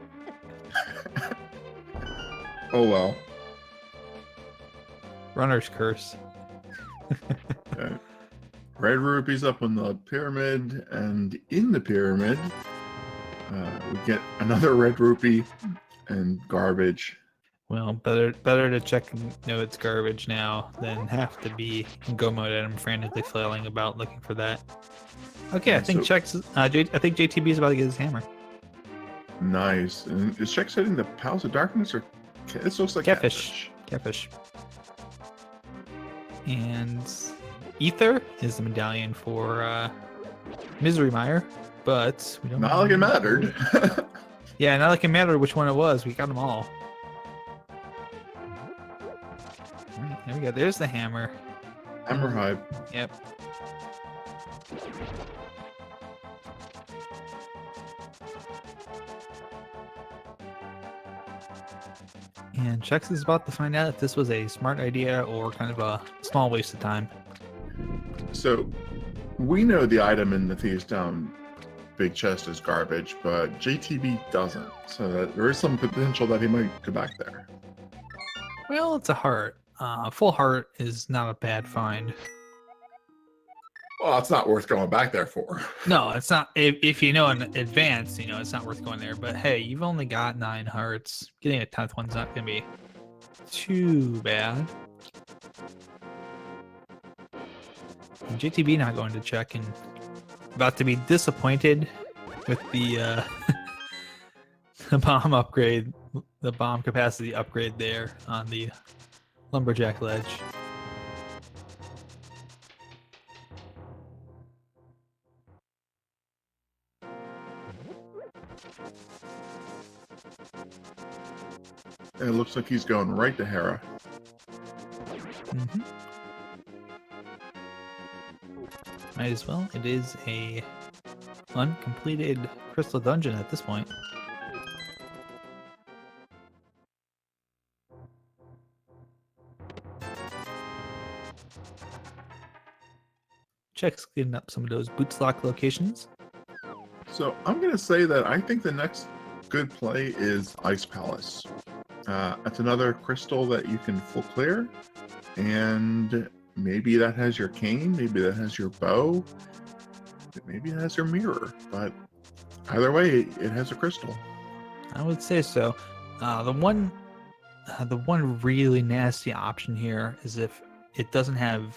Oh well. Runner's curse. Okay. Red rupees up on the pyramid, and in the pyramid, we get another red rupee and garbage. Well, better to check and know it's garbage now than have to be in go mode and I'm frantically flailing about looking for that. Okay, I think I think JTB is about to get his hammer. Nice. And is Chex hitting the Palace of Darkness, or this looks like Catfish. And Ether is the medallion for Misery Mire, but we don't. Not like it mattered. Yeah, not like it mattered which one it was. We got them all. All right, there we go. There's the hammer. Hammer hype. Yep. And Chex is about to find out if this was a smart idea or kind of a small waste of time. So, we know the item in the Thieves' Town big chest is garbage, but JTB doesn't. So that there is some potential that he might go back there. Well, it's a heart. Full heart is not a bad find. Well, it's not worth going back there for. No, it's not. If you know in advance, it's not worth going there. But hey, you've only got 9 hearts. Getting a 10th one's not going to be too bad. And JTB not going to check and about to be disappointed with the the bomb upgrade, the bomb capacity upgrade there on the lumberjack ledge. It looks like he's going right to Hera. Mm-hmm. Might as well. It is a uncompleted crystal dungeon at this point. Check's getting up some of those boots lock locations. So I'm going to say that I think the next good play is Ice Palace. It's another crystal that you can full clear, and maybe that has your cane, maybe that has your bow, maybe it has your mirror, but either way, it has a crystal. I would say so. The one really nasty option here is if it doesn't have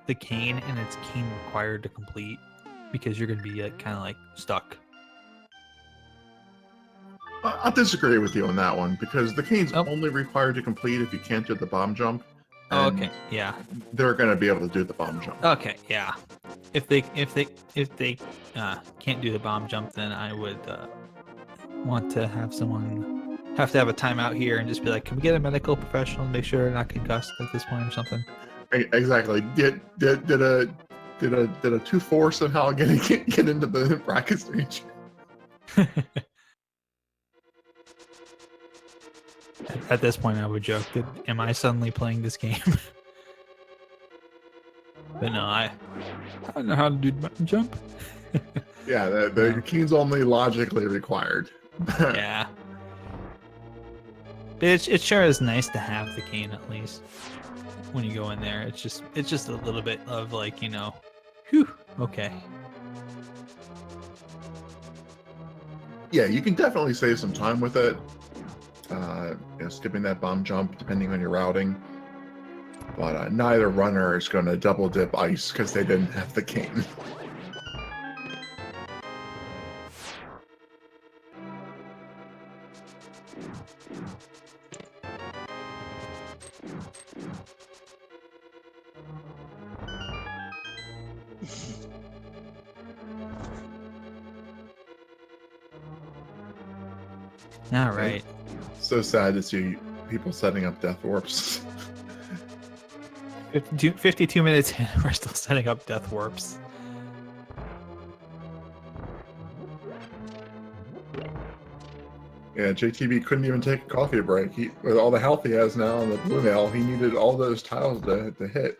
the cane and it's cane required to complete, because you're going to be kind of like stuck. I'll disagree with you on that one, because the cane's Oh. only required to complete if you can't do the bomb jump. Oh, and okay, yeah. They're going to be able to do the bomb jump. Okay, yeah. If they can't do the bomb jump, then I would want to have someone have to have a timeout here and just be like, can we get a medical professional to make sure they're not concussed at this point or something? Exactly. Did a 2-4 somehow get into the bracket stage? At this point, I would joke that, am I suddenly playing this game? But no, I don't know how to do the button jump. Yeah, the cane's only logically required. Yeah. But it sure is nice to have the cane at least when you go in there. It's just a little bit of like, whew, okay. Yeah, you can definitely save some time with it. Skipping that bomb jump, depending on your routing. But neither runner is going to double dip ice because they didn't have the cane. All right. So sad to see people setting up death warps. 52 minutes in, we're still setting up death warps. Yeah, JTB couldn't even take a coffee break. With all the health he has now and the blue nail, he needed all those tiles to hit.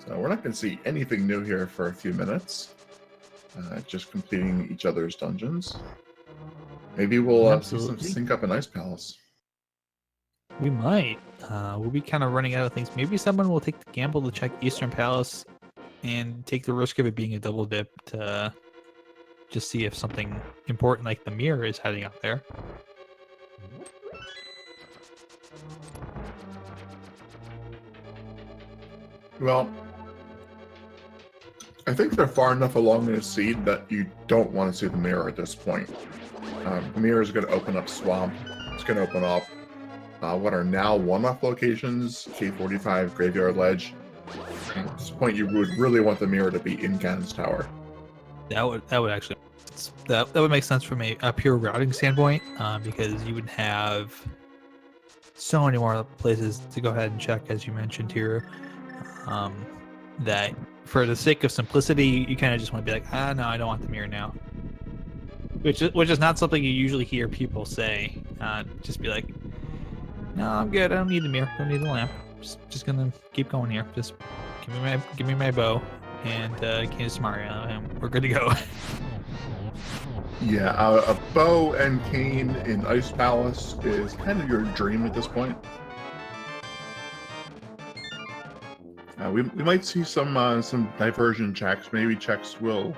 So we're not going to see anything new here for a few minutes. Just completing each other's dungeons. Maybe we'll see some sync up in Ice Palace. We might. We'll be kind of running out of things. Maybe someone will take the gamble to check Eastern Palace and take the risk of it being a double dip to just see if something important like the mirror is heading up there. Well, I think they're far enough along in the seed that you don't want to see the mirror at this point. The mirror is going to open up Swamp. It's going to open up what are now one-off locations, K45, Graveyard Ledge. At this point, you would really want the mirror to be in Ganon's Tower. That would actually that would make sense from a pure routing standpoint, because you would have so many more places to go ahead and check, as you mentioned here. That for the sake of simplicity, you kind of just want to be like, no, I don't want the mirror now. Which is not something you usually hear people say. Just be like, no, I'm good. I don't need the mirror. I don't need the lamp. Just gonna keep going here. Just give me my bow and Candace Mario, and we're good to go. Yeah, a bow and cane in Ice Palace is kind of your dream at this point. We might see some diversion checks. Maybe checks will.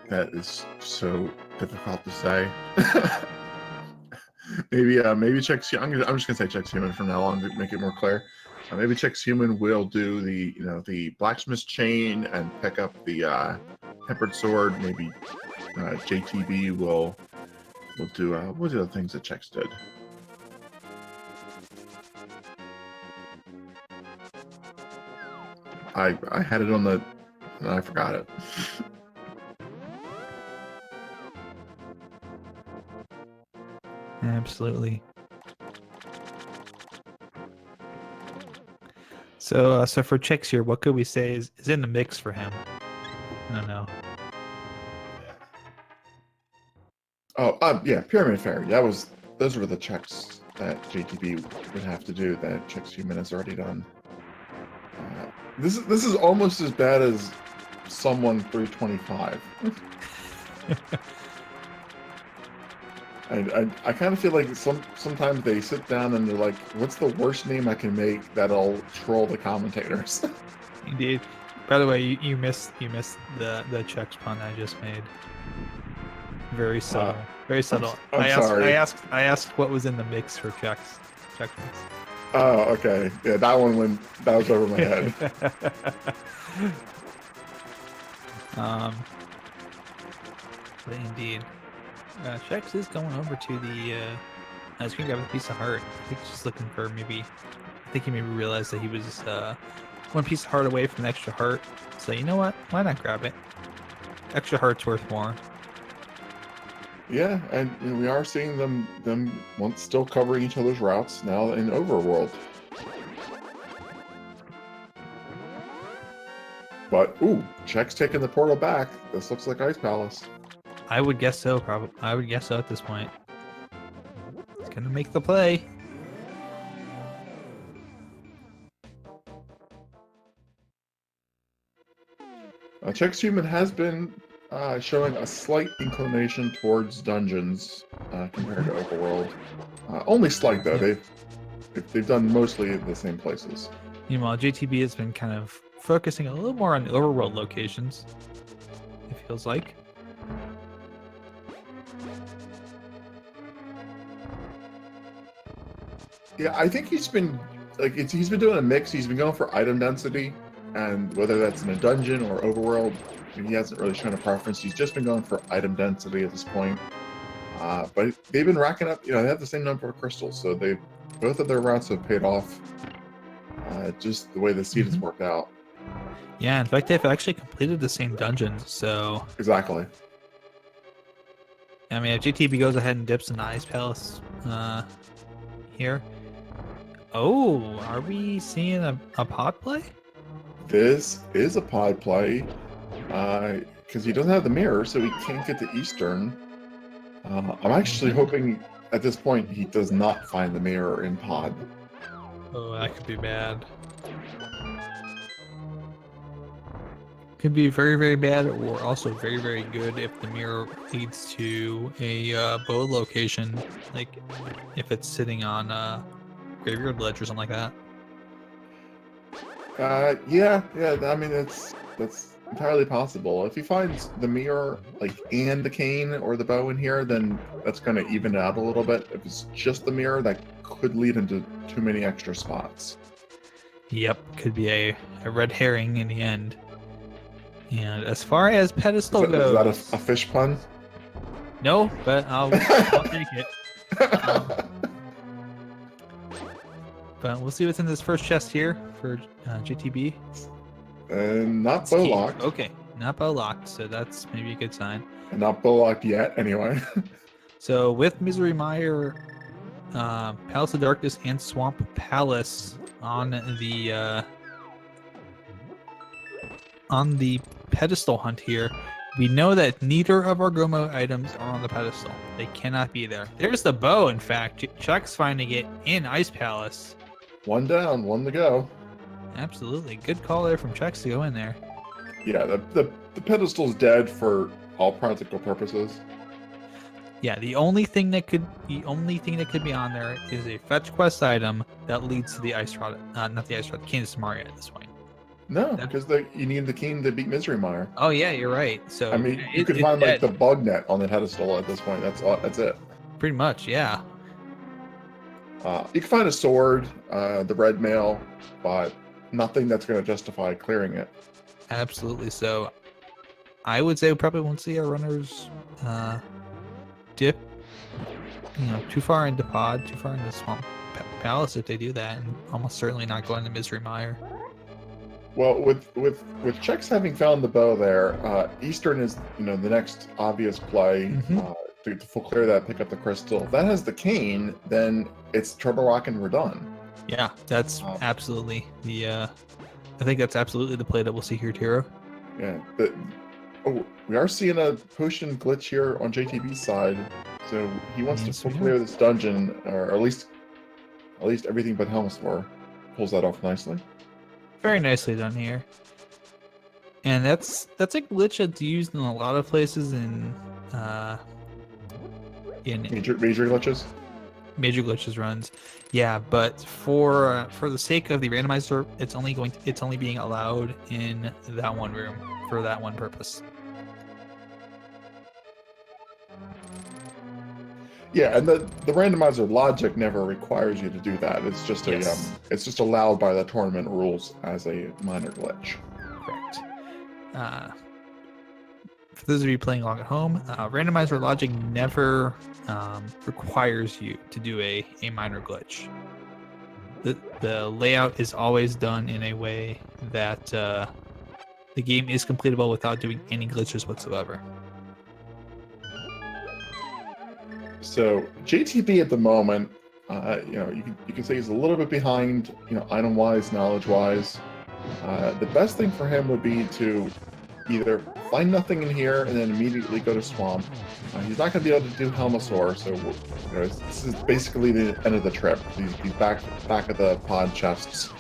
That is so difficult to say. maybe checks. I'm just gonna say Chexhuman from now on to make it more clear. Maybe Chexhuman will do the blacksmith's chain and pick up the tempered sword. Maybe JTB will do what are the other things that Chex did? I had it on the and I forgot it. Absolutely. So for Chex here, what could we say is in the mix for him? I don't know. Oh, yeah, Pyramid Fairy. Those were the checks that JTB would have to do that Chexhuman has already done. This is almost as bad as someone 325. I kind of feel like sometimes they sit down and they're like, what's the worst name I can make that'll troll the commentators? Indeed. By the way, you missed the Chex pun I just made. Very subtle. Very subtle. I'm sorry. I asked what was in the mix for Chex mix. Oh, okay. Yeah, that was over my head. But indeed. Chex is going over to the ice cream guy with a piece of heart. I think he's just looking for I think he maybe realized that he was one piece of heart away from an extra heart. So you know what? Why not grab it? Extra heart's worth more. Yeah, and we are seeing them once still covering each other's routes now in Overworld. But ooh, Chex taking the portal back. This looks like Ice Palace. I would guess so, probably. I would guess so at this point. It's gonna make the play. Chexhuman has been showing a slight inclination towards dungeons compared to Overworld. Only slight though. Yeah. They've done mostly the same places. Meanwhile, JTB has been kind of focusing a little more on the Overworld locations. It feels like. Yeah, I think he's been he's been doing a mix. He's been going for item density, and whether that's in a dungeon or Overworld, he hasn't really shown a preference. He's just been going for item density at this point. But they've been racking up. They have the same number of crystals, so both of their routes have paid off. Just the way the seed has worked out. Yeah, in fact, they've actually completed the same dungeons. So exactly. I mean, if JTB goes ahead and dips in the Ice Palace here. Oh, are we seeing a pod play? This is a pod play, because he doesn't have the mirror, so he can't get to Eastern. I'm actually hoping at this point he does not find the mirror in pod. Oh, that could be bad. Could be very, very bad, or also very, very good if the mirror leads to a bow location, like if it's sitting on a graveyard ledge or something like that. Yeah. I mean, that's entirely possible. If he finds the mirror, and the cane or the bow in here, then that's going to even it out a little bit. If it's just the mirror, that could lead into too many extra spots. Yep, could be a red herring in the end. And as far as pedestal goes, is that a fish pun? No, but I'll take it. But we'll see what's in this first chest here for JTB. Not bow locked. Okay, not bow locked, so that's maybe a good sign. And not bow locked yet, anyway. So with Misery Mire, Palace of Darkness, and Swamp Palace on the pedestal hunt here, we know that neither of our Gomo items are on the pedestal. They cannot be there. There's the bow, in fact. Chuck's finding it in Ice Palace. One down, one to go. Absolutely. Good call there from Chucks to go in there. Yeah, the pedestal's dead for all practical purposes. Yeah, the only thing that could be on there is a fetch quest item that leads to the Ice Rod, not the Ice Rod, Candace Maria at this point. No, because you need the king to beat Misery Mire. Oh yeah, you're right. So I mean, you could find the bug net on the pedestal at this point. That's it. Pretty much, yeah. You can find a sword, the red mail, but nothing that's going to justify clearing it. Absolutely. So I would say we probably won't see our runners dip, too far into pod, too far into Swamp Palace if they do that, and almost certainly not going to Misery Mire. Well, with Chex having found the bow there, Eastern is the next obvious play to full clear that, pick up the crystal. If that has the cane, then it's Turtle Rock and we're done. Yeah, that's absolutely I think that's absolutely the play that we'll see here, Tiro. Yeah, we are seeing a potion glitch here on JTB's side, so he wants to full clear this dungeon, or at least at least everything but Helmsor pulls that off nicely. Very nicely done here. And that's a glitch that's used in a lot of places in Major glitches. major glitches runs. Yeah, but for the sake of the randomizer, it's only being allowed in that one room for that one purpose. Yeah, and the randomizer logic never requires you to do that. It's just Yes. it's just allowed by the tournament rules as a minor glitch. Correct. For those of you playing along at home, randomizer logic never requires you to do a minor glitch. The layout is always done in a way that the game is completable without doing any glitches whatsoever. So JTB at the moment, you can say he's a little bit behind, item-wise, knowledge-wise. The best thing for him would be to either find nothing in here and then immediately go to Swamp. He's not going to be able to do Helmsor, so this is basically the end of the trip. He's back at the pod chests.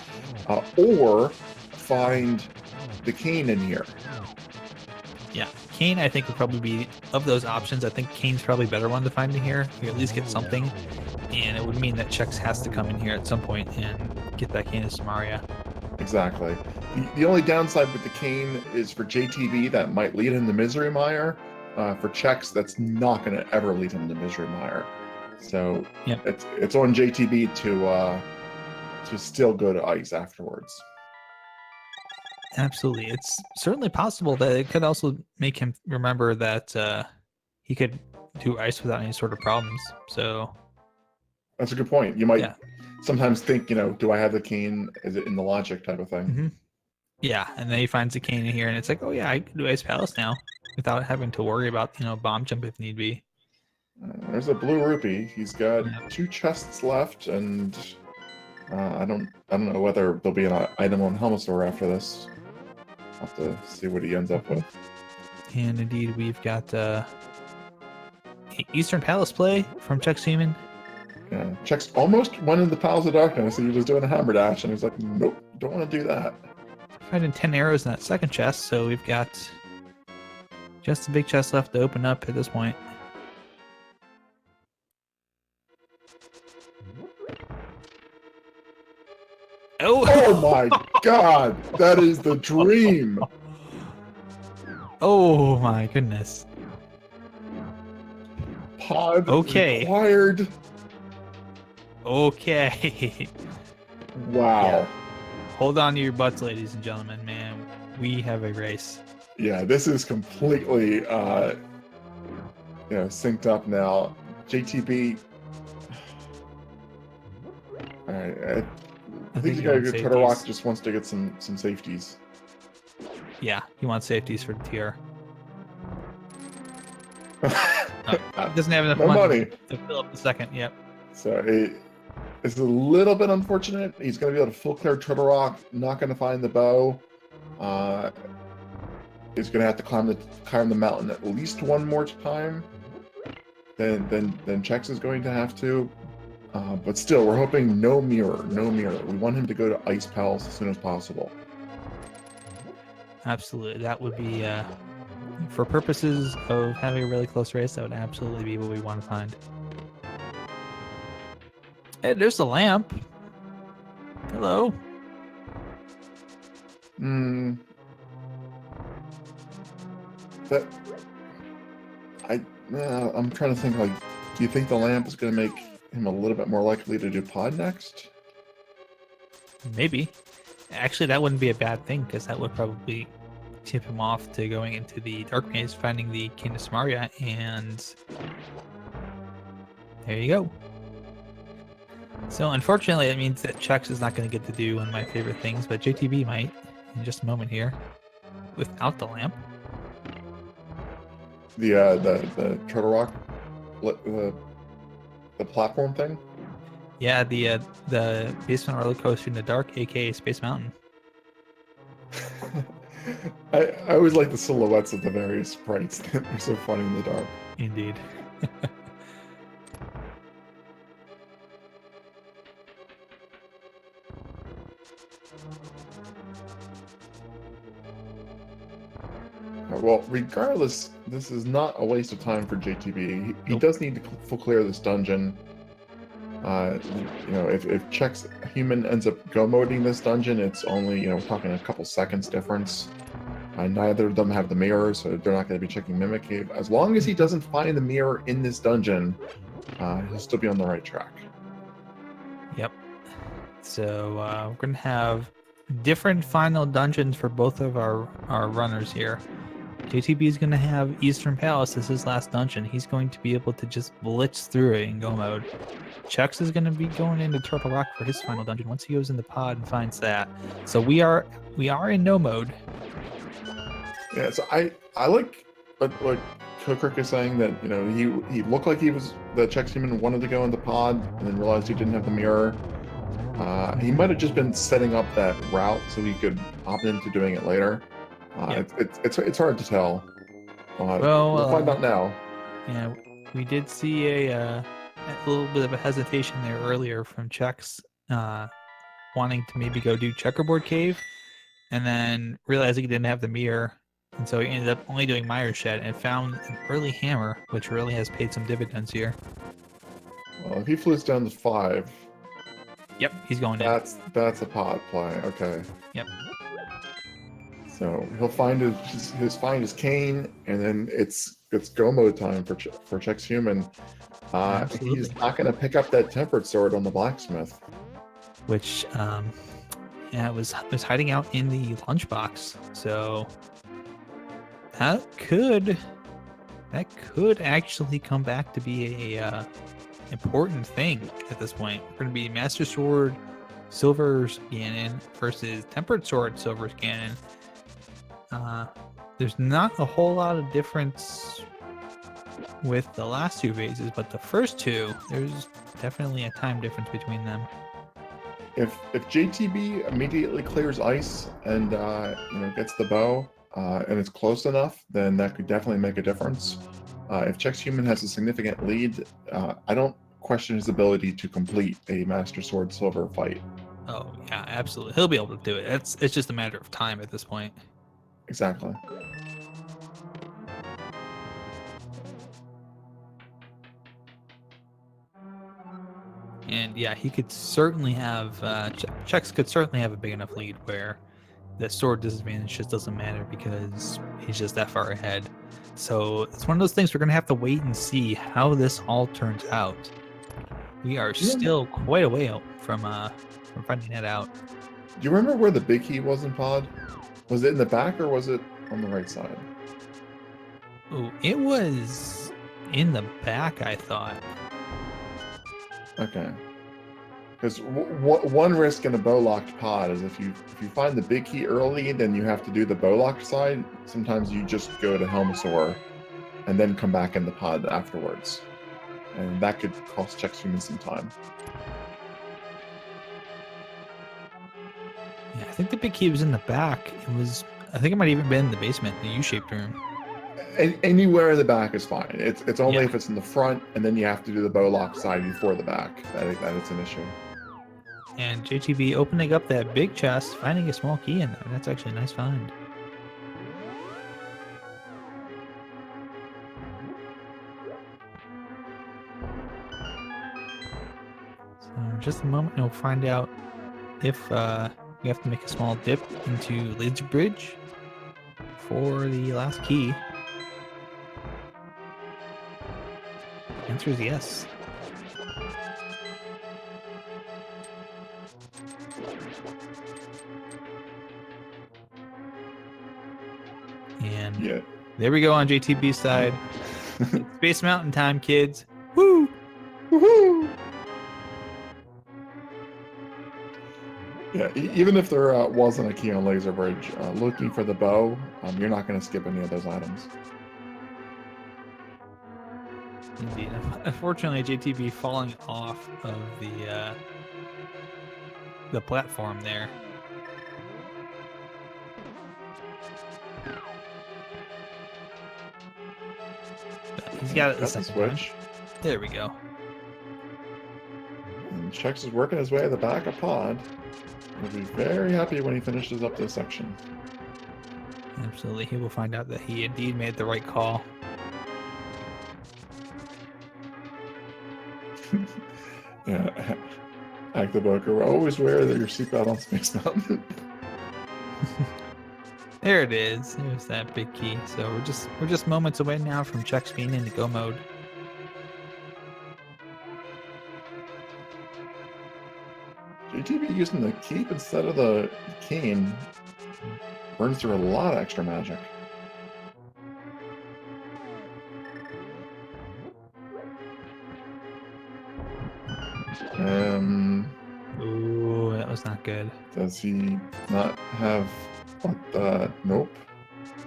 Or find the cane in here. Yeah, Kane I think would probably be, of those options, I think Kane's probably the better one to find in here. You at least get something, and it would mean that Chex has to come in here at some point and get that cane of Samaria. Exactly. The only downside with the cane is for JTB that might lead him to Misery Mire. For Chex, that's not going to ever lead him to Misery Mire. So Yep. it's on JTB to still go to Ice afterwards. Absolutely. It's certainly possible that it could also make him remember that he could do ice without any sort of problems. So That's a good point. You might Yeah. sometimes think, do I have the cane? Is it in the logic type of thing? Mm-hmm. Yeah, and then he finds the cane in here, and it's like, oh yeah, I can do Ice Palace now without having to worry about bomb jump if need be. There's a blue rupee. He's got Yeah. 2 chests left, and I don't know whether there'll be an item on Helmsor after this. I'll have to see what he ends up with. And indeed, we've got Eastern Palace play from Chexhuman. Yeah, Chex almost went into the Palace of Darkness. He was doing a hammer dash, and he's like, nope, don't want to do that. Finding 10 arrows in that second chest, so we've got just a big chest left to open up at this point. Oh my god, that is the dream. Oh my goodness. Pod Okay. required. Okay. Wow. Yeah. Hold on to your butts, ladies and gentlemen, man. We have a race. Yeah, this is completely synced up now. JTB. Alright, I think he the guy wants who Turtle Rock safeties. just wants to get some safeties. Yeah, he wants safeties for the TR. He doesn't have enough No money. to fill up the second. Yep. So it's a little bit unfortunate. He's going to be able to full clear Turtle Rock. Not going to find the bow. He's going to have to climb the mountain at least one more time. Then Chex is going to have to. But still, we're hoping no mirror. We want him to go to Ice Palace as soon as possible. Absolutely. That would be, for purposes of having a really close race, that would absolutely be what we want to find. Hey, there's the lamp. Hello. I'm trying to think, do you think the lamp is going to make him a little bit more likely to do pod next? Maybe. Actually, that wouldn't be a bad thing, because that would probably tip him off to going into the Dark Maze, finding the King of Samaria, and there you go. So unfortunately, it means that Chex is not going to get to do one of my favorite things, but JTB might in just a moment here, without the lamp. The Turtle Rock, the platform thing. Yeah, the basement roller coaster in the dark, aka Space Mountain. I always like the silhouettes of the various sprites. They're so funny in the dark. Indeed. Well, regardless, this is not a waste of time for JTB. He Nope. does need to full clear this dungeon. You know, if Chexhuman ends up go moding this dungeon, it's only, you know, talking a couple seconds difference. Neither of them have the mirror, so they're not going to be checking Mimic Cave. As long as he doesn't find the mirror in this dungeon, he'll still be on the right track. Yep. So we're going to have different final dungeons for both of our runners here. JTB is going to have Eastern Palace as his last dungeon. He's going to be able to just blitz through it in go mode. Chex is going to be going into Turtle Rock for his final dungeon once he goes in the pod and finds that. So we are in no mode. Yeah, so I like what Kokrik is saying, that, you know, he looked like he was the Chexhuman wanted to go in the pod and then realized he didn't have the mirror. He might have just been setting up that route so he could opt into doing it later. Yep. It's hard to tell. Well, we'll find out now. Yeah, we did see a little bit of a hesitation there earlier from Chex, wanting to maybe go do Checkerboard Cave, and then realizing he didn't have the mirror, and so he ended up only doing Mire Shed and found an early hammer, which really has paid some dividends here. Well, if he flews down to 5, Yep, he's going in. that's a pod play. Okay. Yep. So he'll find his cane, and then it's go mode time for Chexhuman. Absolutely. He's not going to pick up that tempered sword on the blacksmith, Which yeah, it was hiding out in the lunchbox. So that could actually come back to be a important thing at this point. We're going to be Master Sword Silver's Ganon versus Tempered Sword Silver's Ganon. There's not a whole lot of difference with the last 2 phases, but the first 2, there's definitely a time difference between them. If JTB immediately clears ice and you know, gets the bow and it's close enough, then that could definitely make a difference. If Chexhuman has a significant lead, I don't question his ability to complete a Master Sword Silver fight. Oh yeah, absolutely. He'll be able to do it. It's just a matter of time at this point. Exactly. And yeah, he could certainly have Chex could certainly have a big enough lead where the sword disadvantage just doesn't matter because he's just that far ahead. So it's one of those things we're gonna have to wait and see how this all turns out. We are still quite a way out from finding that out. Do you remember where the big key was in pod? Was it in the back or was it on the right side? Oh, it was in the back, I thought. Okay. Because one risk in a bow locked pod is if you find the big key early, then you have to do the bow locked side. Sometimes you just go to Helmasaur and then come back in the pod afterwards, and that could cost Chexhuman some time. Yeah, I think the big key was in the back. I think it might even been in the basement, the U-shaped room. Anywhere in the back is fine. It's only if it's in the front, and then you have to do the bow lock side before the back that it's an issue. And JTB opening up that big chest, finding a small key in there. That's actually a nice find. So in just a moment, we'll find out if we have to make a small dip into Laser Bridge for the last key. The answer is yes. And Yeah. there we go on JTB's side. Space Mountain time, kids. Woo! Woohoo! Yeah, even if there wasn't a key on Laser Bridge, looking for the bow, you're not going to skip any of those items. Indeed. Unfortunately, JTB falling off of the platform there. But he's got it the That's a second time. switch. There we go. And Chex is working his way to the back of pod. He'll be very happy when he finishes up this section. Absolutely, he will find out that he indeed made the right call. Yeah, Active Boker. Always wear your seatbelt on Space Mountain. There it is. There's that big key. So we're just moments away now from Chex being in the go mode. JTB using the keep instead of the cane burns through a lot of extra magic. Ooh, that was not good. Does he not have what? Nope.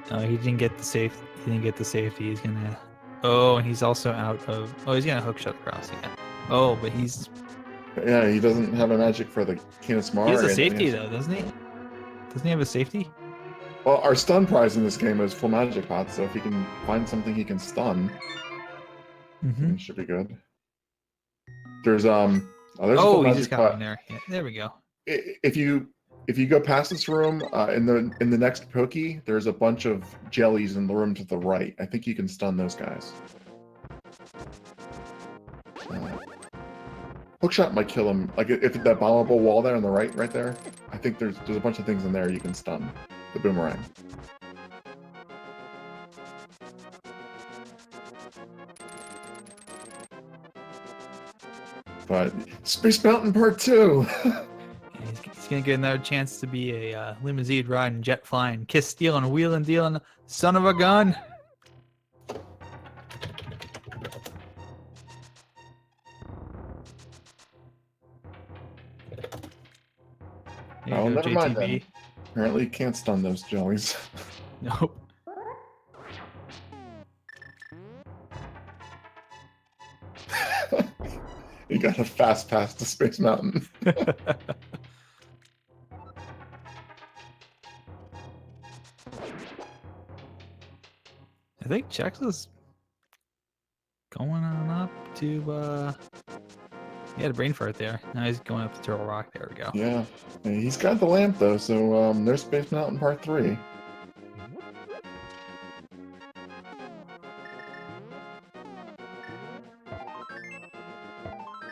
No, he didn't get the safe. He didn't get the safety. He's gonna. Oh, and he's also out of. Oh, he's gonna hook shot across. Yeah. Oh, but he's. Yeah, he doesn't have a magic for the King of Smar. He has a safety though, doesn't he? Doesn't he have a safety? Well, our stun prize in this game is full magic pot, so if he can find something he can stun, it should be good. There's there's a full he magic just got pot. in there. Yeah, there we go. If you go past this room, in the next pokey, there's a bunch of jellies in the room to the right. I think you can stun those guys. Hookshot might kill him. Like if that bombable wall there on the right there, I think there's a bunch of things in there you can stun. The boomerang. But Space Mountain Part 2. He's gonna get another chance to be a limousine riding, jet flying, kiss stealing, wheeling dealing, son of a gun. There Oh, you go, never mind then. JTB. Apparently you can't stun those jellies. Nope. You got a fast pass to Space Mountain. I think Chex is going on up to he had a brain fart there. Now he's going up to Turtle Rock. There we go. Yeah. He's got the lamp though, so there's Space Mountain Part 3.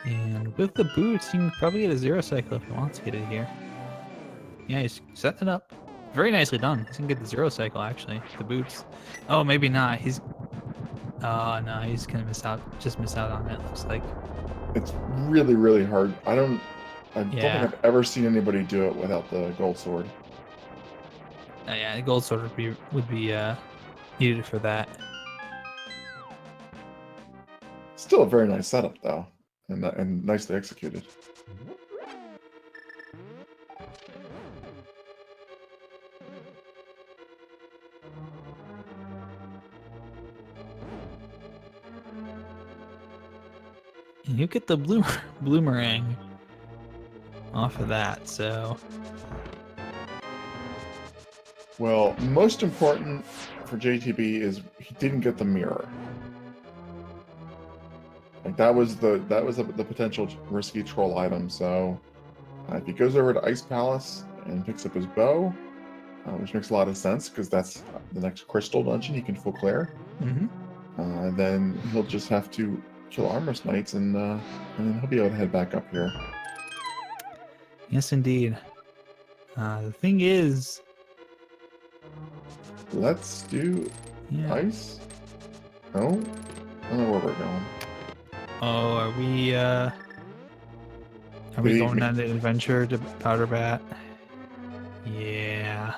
And with the boots, he can probably get a zero cycle if he wants to get it here. Yeah, he's setting it up. Very nicely done. He's gonna get the zero cycle actually. The boots. Oh, maybe not. He's. Oh no, he's gonna miss out. Just miss out on it. Looks like. It's really, really hard. I don't think I've ever seen anybody do it without the gold sword. Yeah, the gold sword would be needed for that. Still a very nice setup though, and nicely executed. And you get the bloomerang off of that, so. Well, most important for JTB is he didn't get the mirror. Like that was the potential risky troll item. So if he goes over to Ice Palace and picks up his bow, which makes a lot of sense because that's the next crystal dungeon he can full clear. Then he'll just have to kill Armorous Knights and then he'll be able to head back up here. Yes, indeed. The thing is, let's do ice. No, I don't know where we're going. Oh, are we going on the adventure to Powder Bat? Yeah.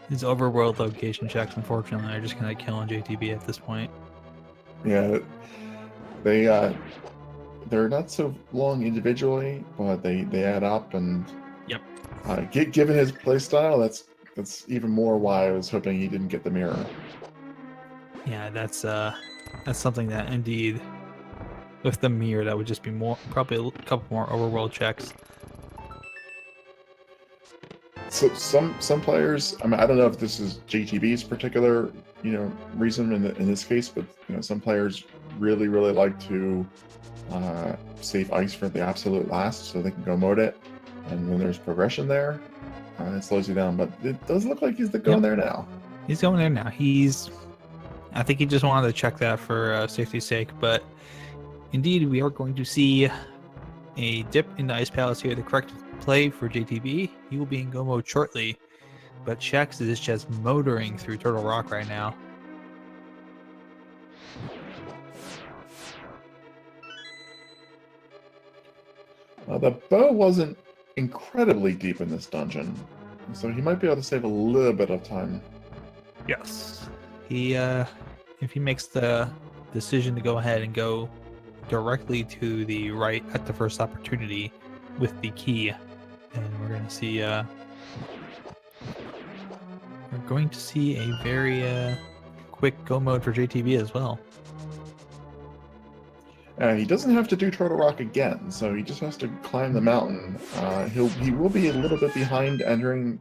These overworld location checks, unfortunately, are just gonna kill JTB at this point. Yeah, they're not so long individually, but they add up, and given his playstyle, that's even more why I was hoping he didn't get the mirror. Yeah, that's something that indeed, with the mirror, that would just be probably a couple more overworld checks. So some players, I mean, I don't know if this is JTB's particular reason in this case, but some players really like to save ice for the absolute last, so they can go mode it, and when there's progression there, It slows you down, but it does look like he's going Yep. there now. He's going there now. I think he just wanted to check that for safety's sake, but indeed, we are going to see a dip in the Ice Palace here. The correct play for JTB. He will be in go mode shortly, but Chex is just motoring through Turtle Rock right now. The bow wasn't incredibly deep in this dungeon, so he might be able to save a little bit of time. Yes. If he makes the decision to go ahead and go directly to the right at the first opportunity with the key, and we're going to see a very quick go mode for JTB as well. He doesn't have to do Turtle Rock again, so he just has to climb the mountain. He will be a little bit behind entering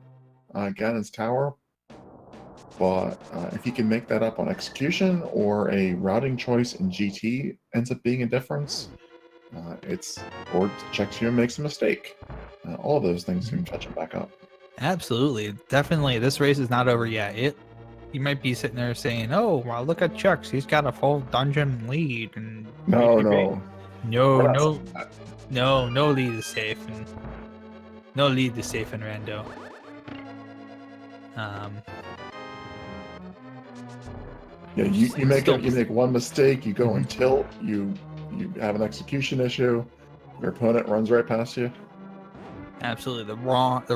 Ganon's Tower, but if he can make that up on execution or a routing choice in GT ends up being a difference, or Chexhuman makes a mistake. All of those things can catch him back up. Absolutely, definitely. This race is not over yet. You might be sitting there saying, "Oh, well, look at Chex. He's got a full dungeon lead." And No. No lead is safe, and no lead is safe in Rando. Yeah, you make one mistake, you go and tilt, you have an execution issue, your opponent runs right past you. Absolutely, the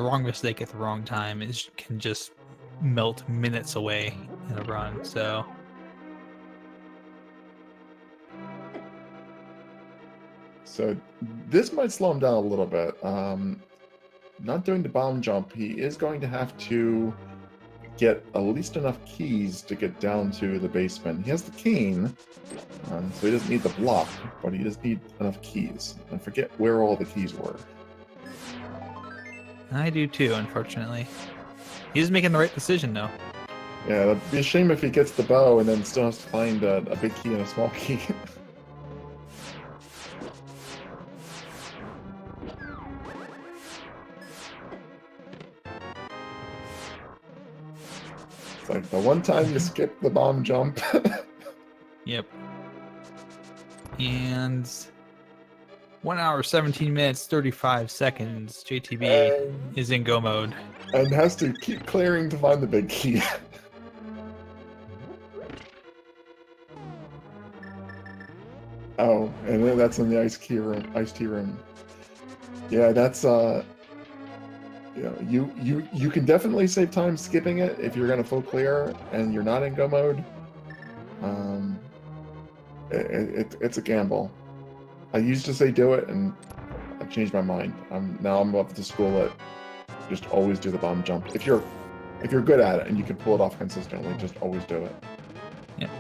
wrong mistake at the wrong time can just melt minutes away in a run. So this might slow him down a little bit. Not doing the bomb jump, he is going to have to get at least enough keys to get down to the basement. He has the cane, so he doesn't need the block, but he does need enough keys. I forget where all the keys were. I do too, unfortunately. He's making the right decision, though. Yeah, it'd be a shame if he gets the bow and then still has to find a big key and a small key. It's like the one time you skip the bomb jump. Yep. And 1 hour, 17 minutes, 35 seconds. JTB is in go mode. And has to keep clearing to find the big key. Oh, and then that's in the iced tea room. Yeah, that's you can definitely save time skipping it if you're gonna full clear and you're not in go mode. It's a gamble. I used to say do it, and I've changed my mind. Now I'm up to school at just always do the bomb jump. If you're good at it and you can pull it off consistently, just always do it. Yep.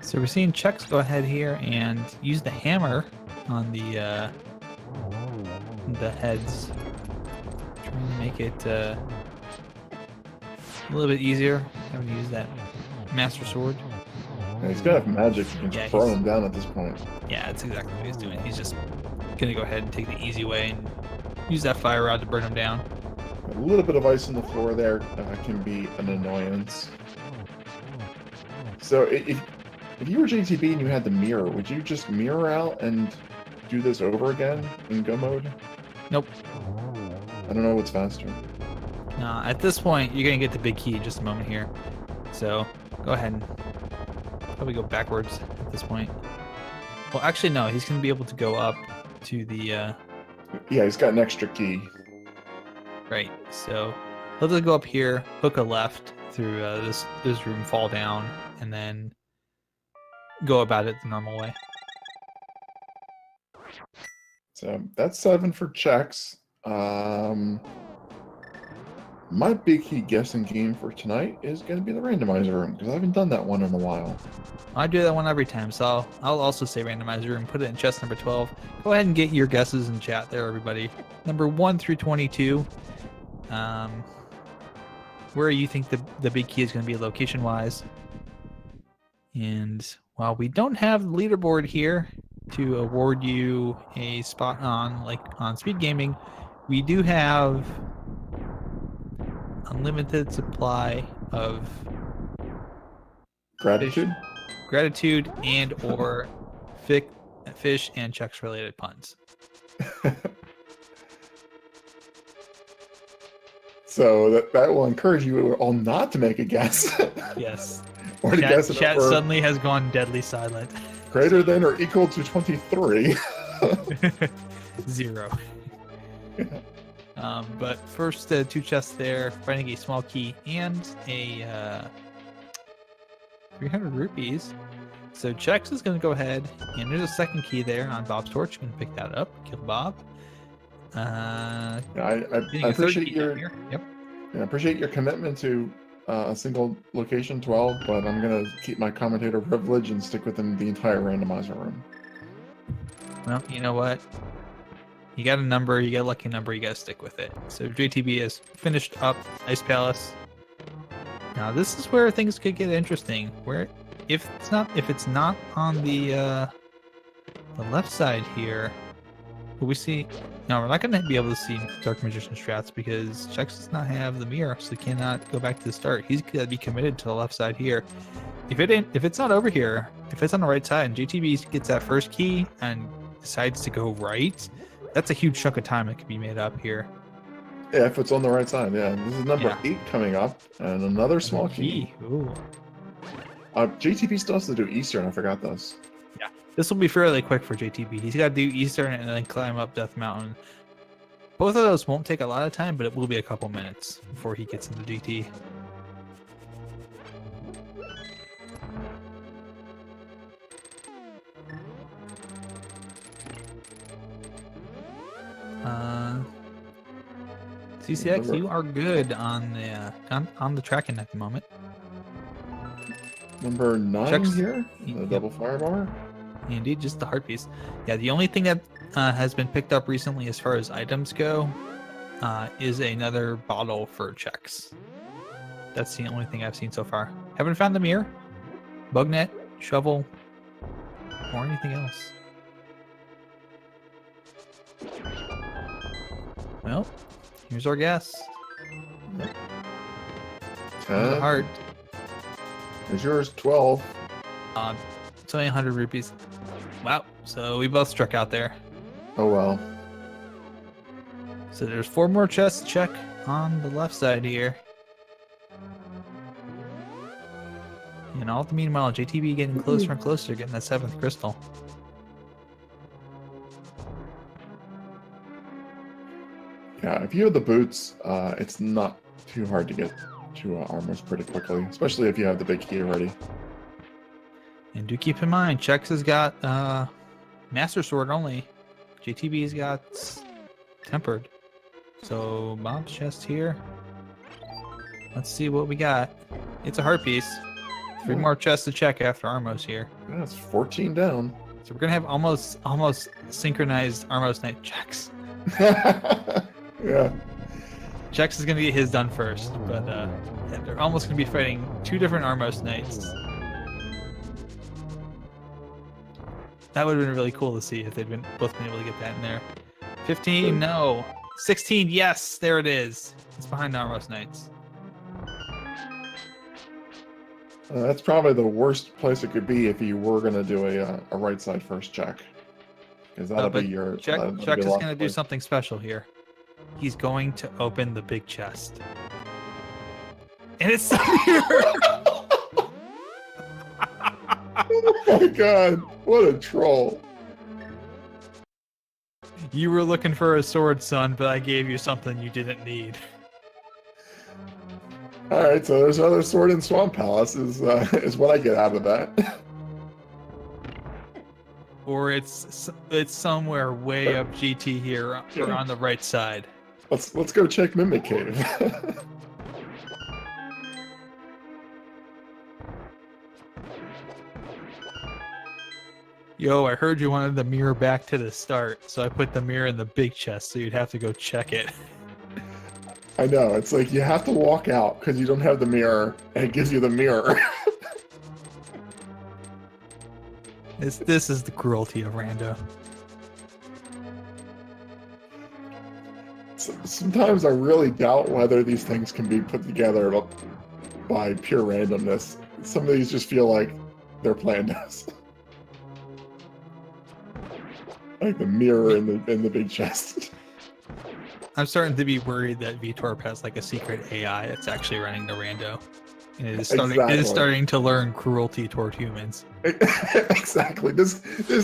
So we're seeing Chex go ahead here and use the hammer on the heads, trying to make it a little bit easier. Having to use that Master Sword. Yeah, he's got enough magic, you can just throw him down at this point. Yeah, that's exactly what he's doing. He's just gonna go ahead and take the easy way and use that fire rod to burn him down. A little bit of ice on the floor there can be an annoyance. So if you were JTB and you had the mirror, would you just mirror out and do this over again in go mode? Nope. I don't know what's faster. No, at this point, you're gonna get the big key in just a moment here. So go ahead and probably go backwards at this point. Well, actually, no. He's gonna be able to go up to the. Yeah, he's got an extra key. Right. So he'll just go up here, hook a left through this room, fall down, and then go about it the normal way. So that's 7 for Chex. My big key guessing game for tonight is going to be the randomizer room, because I haven't done that one in a while. I do that one every time, so I'll also say randomizer room, put it in chest number 12. Go ahead and get your guesses in chat there, everybody. Number 1 through 22. Where you think the big key is going to be location-wise. And while we don't have the leaderboard here to award you a spot on Speed Gaming, we do have unlimited supply of Gratitude. gratitude and or fish and Chex related puns. So that will encourage you all not to make a guess. Yes. Or to guess it Chat over suddenly has gone deadly silent. greater than or equal to 23. 0. But first, 2 chests there, finding a small key and a 300 rupees. So Chex is going to go ahead, and there's a second key there on Bob's torch. Going to pick that up, kill Bob. I Getting a third appreciate key down your here. Yep. I appreciate your commitment to a single location 12, but I'm gonna keep my commentator privilege and stick within the entire randomizer room. Well, you know what? You got a number, you got a lucky number, you got to stick with it. So JTB has finished up Ice Palace. Now this is where things could get interesting. Where if it's not on the left side here, will we see? No, we're not going to be able to see Dark Magician strats because Chex does not have the mirror, so he cannot go back to the start. He's got to be committed to the left side here. If it's not over here, if it's on the right side, and JTB gets that first key and decides to go right, that's a huge chunk of time that could be made up here. Yeah, if it's on the right side, yeah. This is number 8 coming up, and another small key. Ooh. JTB still has to do Eastern, I forgot this. Yeah, this will be fairly quick for JTB. He's got to do Eastern and then climb up Death Mountain. Both of those won't take a lot of time, but it will be a couple minutes before he gets into DT. CCX, you are good on the tracking at the moment. Number 9 Chex here, the double firebar. Indeed, just the heart piece. Yeah, the only thing that has been picked up recently as far as items go is another bottle for Chex. That's the only thing I've seen so far. Haven't found the mirror, bug net, shovel, or anything else. Well, here's our guess. 10. Heart. Here's yours, 12. It's only 100 rupees. Wow. So we both struck out there. Oh well. So there's 4 more chests to check on the left side here. And all the meanwhile, JTB getting closer and closer, getting that 7th crystal. Yeah, if you have the boots, it's not too hard to get to Armos pretty quickly, especially if you have the big key already. And do keep in mind, Chex has got Master Sword only. JTB's got Tempered. So Bob's chest here. Let's see what we got. It's a heart piece. 3 more chests to check after Armos here. Yeah, it's 14 down. So we're gonna have almost synchronized Armos Knight checks. Yeah. Chex is gonna get his done first, but yeah, they're almost gonna be fighting 2 different Armos Knights. That would have been really cool to see if they'd both been able to get that in there. 15, no. 16, yes, there it is. It's behind Armos Knights. That's probably the worst place it could be if you were going to do a right side first check. Because that'll be your... Chex is going to do something special here. He's going to open the big chest. And it's here! Oh my god, what a troll. You were looking for a sword, son, but I gave you something you didn't need. Alright, so there's another sword in Swamp Palace is what I get out of that. Or it's somewhere way up GT here, or on the right side. Let's go check Mimic Cave. Yo, I heard you wanted the mirror back to the start, so I put the mirror in the big chest, so you'd have to go check it. I know, it's like you have to walk out because you don't have the mirror, and it gives you the mirror. This is the cruelty of Rando. Sometimes I really doubt whether these things can be put together by pure randomness. Some of these just feel like they're planned as. Like the mirror in the big chest. I'm starting to be worried that VTorp has like a secret AI that's actually running the rando. And it is starting to learn cruelty toward humans. Exactly. This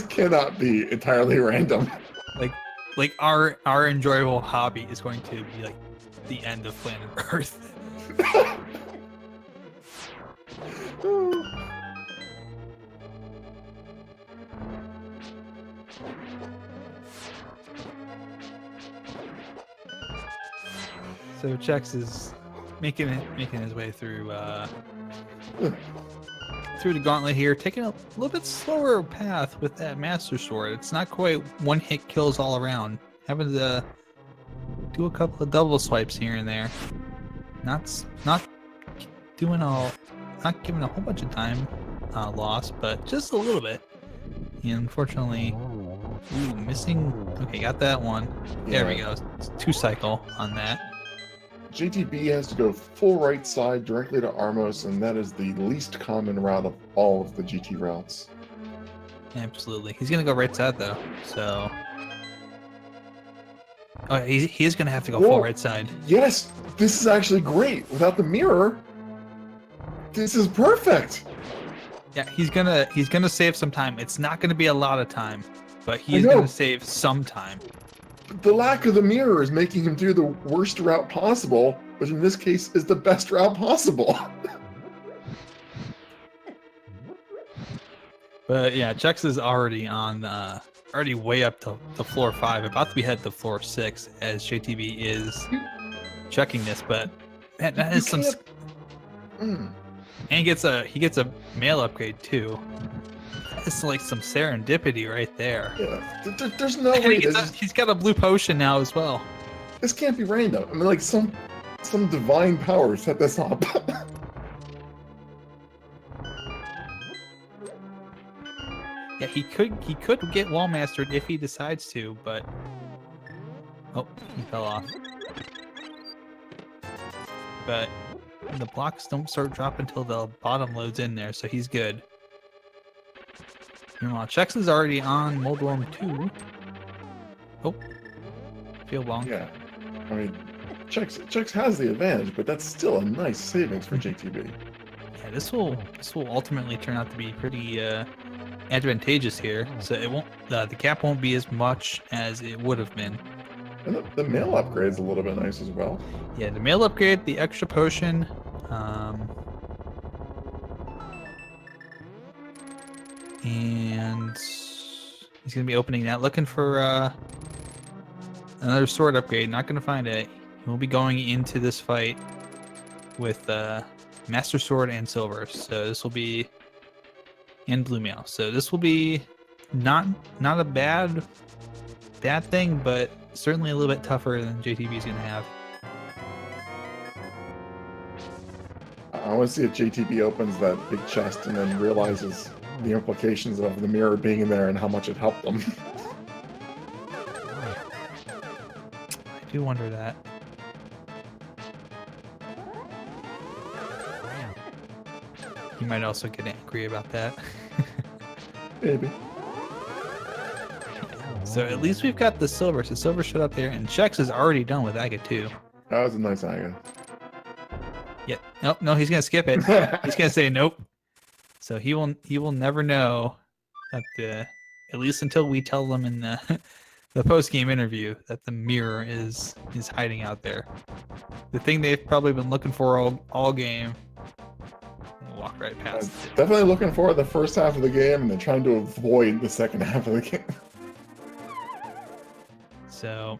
cannot be entirely random. Like our enjoyable hobby is going to be like the end of planet Earth. So Chex is making his way through through the gauntlet here, taking a little bit slower path with that Master Sword. It's not quite one hit kills all around. Having to do a couple of double swipes here and there. Not giving a whole bunch of time loss, but just a little bit. And unfortunately, missing. Okay, got that one. There we go. It's 2 cycle on that. JTB has to go full right side directly to Armos, and that is the least common route of all of the GT routes. Absolutely. He's going to go right side, though, so... Oh, he is going to have to go full right side. Yes! This is actually great! Without the mirror, this is perfect! Yeah, he's gonna save some time. It's not gonna be a lot of time, but he's gonna save some time. The lack of the mirror is making him do the worst route possible, which in this case is the best route possible. But yeah, Chex is already on, already way up to floor 5, about to be headed to floor 6 as JTB is checking this. But man, that is some. And he gets a mail upgrade too. It's like some serendipity right there. Yeah, there's no way. He's got a blue potion now as well. This can't be random. I mean, like some divine power set this up. Yeah, he could get wall mastered if he decides to, but oh, he fell off. But the blocks don't start dropping until the bottom loads in there, so he's good. Meanwhile, Chex is already on Moldworm 2. Oh, feel bonk. Yeah, I mean, Chex has the advantage, but that's still a nice savings for JTB. Yeah, this will ultimately turn out to be pretty advantageous here. So it won't the cap won't be as much as it would have been. And the mail upgrade's a little bit nice as well. Yeah, the mail upgrade, the extra potion. And he's going to be opening that, looking for another sword upgrade. Not going to find it. He'll be going into this fight with Master Sword and Silver. So this will be... and Blue Mail. So this will be not a bad thing, but certainly a little bit tougher than JTB is going to have. I want to see if JTB opens that big chest and then realizes the implications of the mirror being in there and how much it helped them. I do wonder that. He might also get angry about that. Maybe. So at least we've got the Silver. So Silver showed up there, and Chex is already done with Aga too. That was a nice Aga. Yeah. Nope. No, he's gonna skip it. He's gonna say nope. So he will never know that at least until we tell them in the post-game interview that the mirror is hiding out there. The thing they've probably been looking for all game. We'll walk right past it. Definitely looking for the first half of the game, and then trying to avoid the second half of the game. So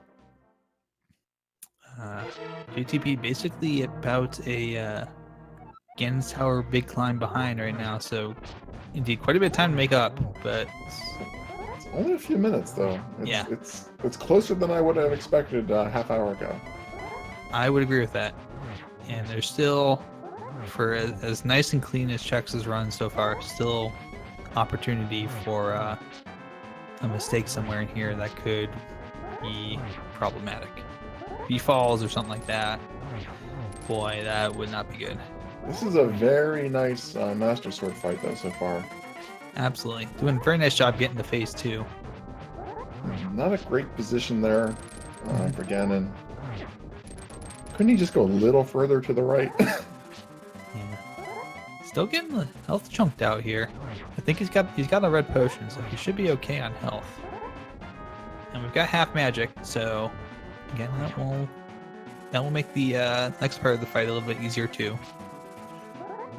JTP basically about a Gan's Tower big climb behind right now, so indeed quite a bit of time to make up, but it's only a few minutes though. It's closer than I would have expected a half hour ago. I would agree with that. And there's still, for as nice and clean as Chex has run so far, still opportunity for a mistake somewhere in here that could be problematic. he falls or something like that, boy, that would not be good. This is a very nice Master Sword fight, though, so far. Absolutely. Doing a very nice job getting to phase 2. Not a great position there for Ganon. Couldn't he just go a little further to the right? Yeah. Still getting the health chunked out here. I think he's got a red potion, so he should be okay on health. And we've got half magic, so again that will make the next part of the fight a little bit easier too.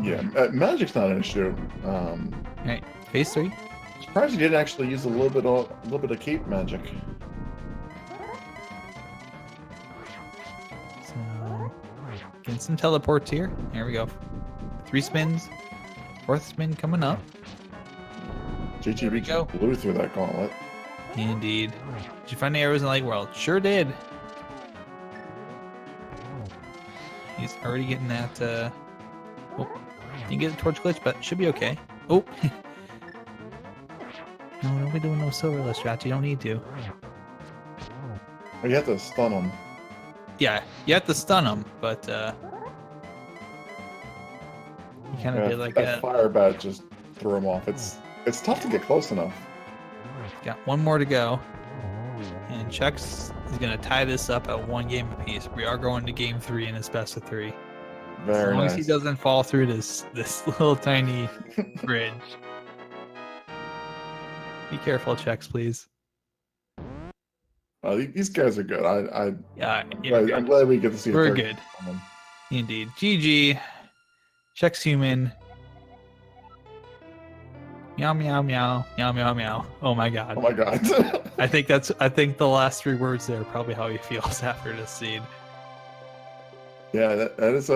Yeah, magic's not an issue. Alright, phase 3. Surprised he didn't actually use a little bit of cape magic. So getting some teleports here. There we go. 3 spins. 4th spin coming up. JTB go. just blew through that gauntlet. Indeed. Did you find the arrows in the light world? Sure did. He's already getting that. Oh, you get a torch glitch, but should be okay. Oh. No, don't be doing no silverless strats. You don't need to. Oh, you have to stun him. Yeah, you have to stun him, but you kind of did like that a. fire bat just threw him off. It's tough to get close enough. Got one more to go, and Chex is gonna tie this up at 1 game apiece. We are going to game 3 in this best of 3. Very as long nice. as he doesn't fall through this little tiny bridge. Be careful, Chex, please. These guys are good. Yeah, I'm glad we get to see. We're good. Indeed. GG. Chexhuman. Meow meow meow meow meow meow. Oh my god. Oh my god. I think the last 3 words there are probably how he feels after this scene. Yeah, that is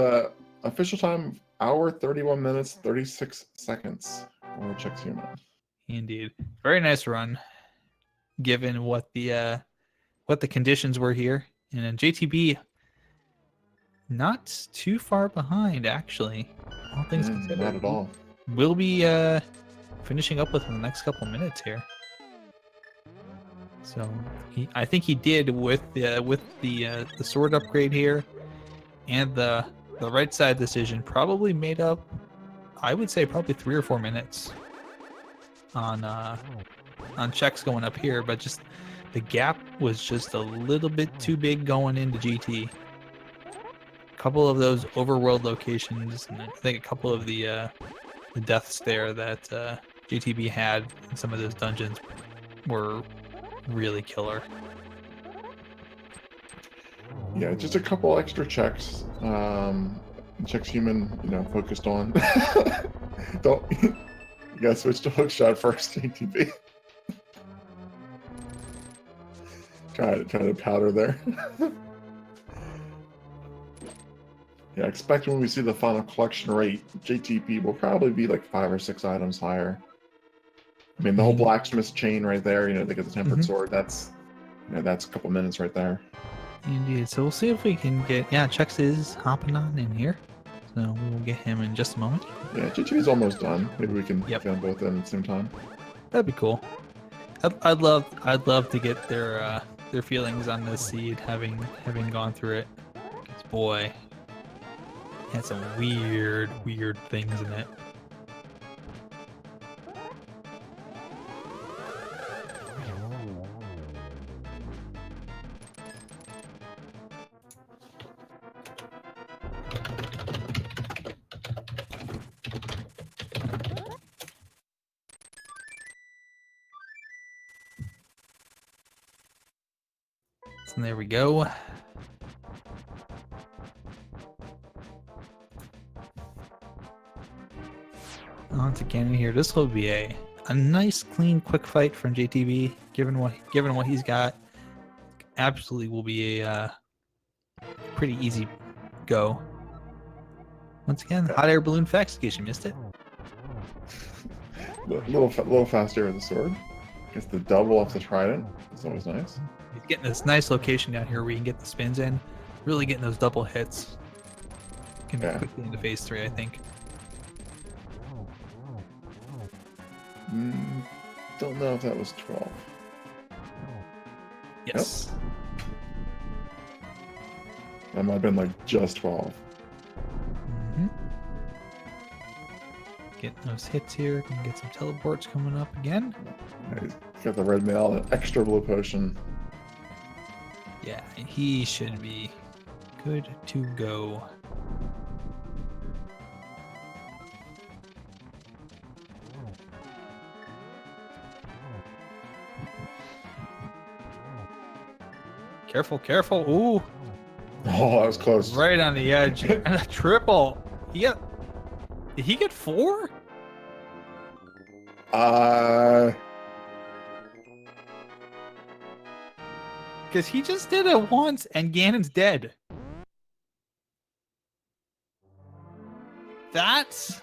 official time, hour 31 minutes 36 seconds for Chexhuman. Indeed. Very nice run, given what the conditions were here. And then JTB not too far behind, actually. All things considered. Not at all. We'll be finishing up within the next couple minutes here. So I think he did with the sword upgrade here, and the right side decision probably made up, I would say, probably 3 or 4 minutes on Chex going up here, but just the gap was just a little bit too big going into GT. A couple of those overworld locations, and I think a couple of the deaths there that JTB had in some of those dungeons were really killer. Yeah, just a couple extra checks. Chexhuman, focused on. Don't. You gotta switch to hookshot first, JTB. Try to powder there. Yeah, expect when we see the final collection rate, JTB will probably be like 5 or 6 items higher. I mean, the whole blacksmith's chain right there, they get the tempered sword. That's a couple minutes right there. Indeed. So we'll see if we can get. Yeah, Chex is hopping on in here, so we will get him in just a moment. Yeah, JTB's almost done. Maybe we can Yep. get them both in at the same time. That'd be cool. I'd love to get their feelings on this seed, having gone through it. 'Cause boy, it had some weird things in it. And there we go. Once again in here, this will be a nice, clean, quick fight from JTB. Given what he's got, absolutely will be a pretty easy go. Once again, hot air balloon facts in case you missed it. A little faster with the sword. Gets the double off the trident. It's always nice. He's getting this nice location down here where you can get the spins in. Really getting those double hits. Can be quickly into phase 3, I think. Don't know if that was 12. Yes. That might have been like just 12. Mm-hmm. Getting those hits here. Can get some teleports coming up again. He's got the red mail, an extra blue potion. Yeah, he should be good to go. Careful, careful. Ooh. Oh, that was close. Right on the edge. And a triple. Did he get 4? Because he just did it once and Ganon's dead. That's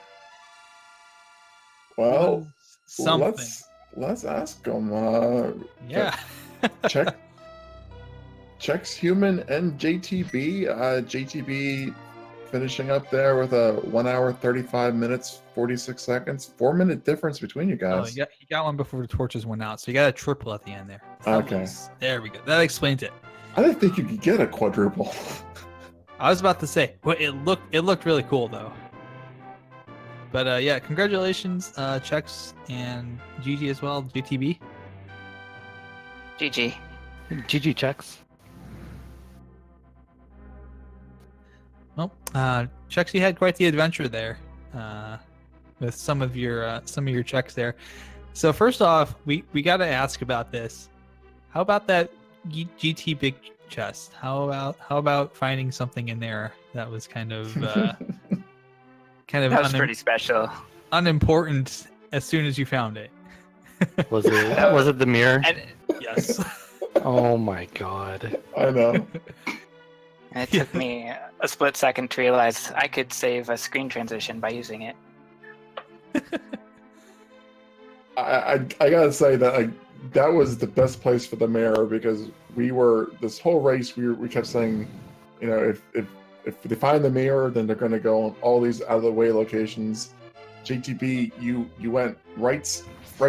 Well, something. let's ask him. Yeah. Chexhuman and JTB. JTB finishing up there with a 1 hour 35 minutes 46 seconds. 4-minute difference between you Oh, guys. he got one before the torches went out, so you got a triple at the end there. Okay. There we go. That explains it. I didn't think you could get a quadruple. I was about to say, but it looked really cool though. But yeah, congratulations, Chex and GG as well, JTB. GG. GG Chex. Well, Chex, you had quite the adventure there, with some of your checks there. So first off, we got to ask about this. How about that GT big chest? How about finding something in there that was kind of That was pretty special. unimportant as soon as you found it? Was it the mirror? And Yes. Oh my god. I know. it took me a split second to realize I could save a screen transition by using it. I gotta say that that was the best place for the mirror, because this whole race we kept saying, you know, if they find the mirror, then they're going to go on all these out of the way locations. JTB, you went right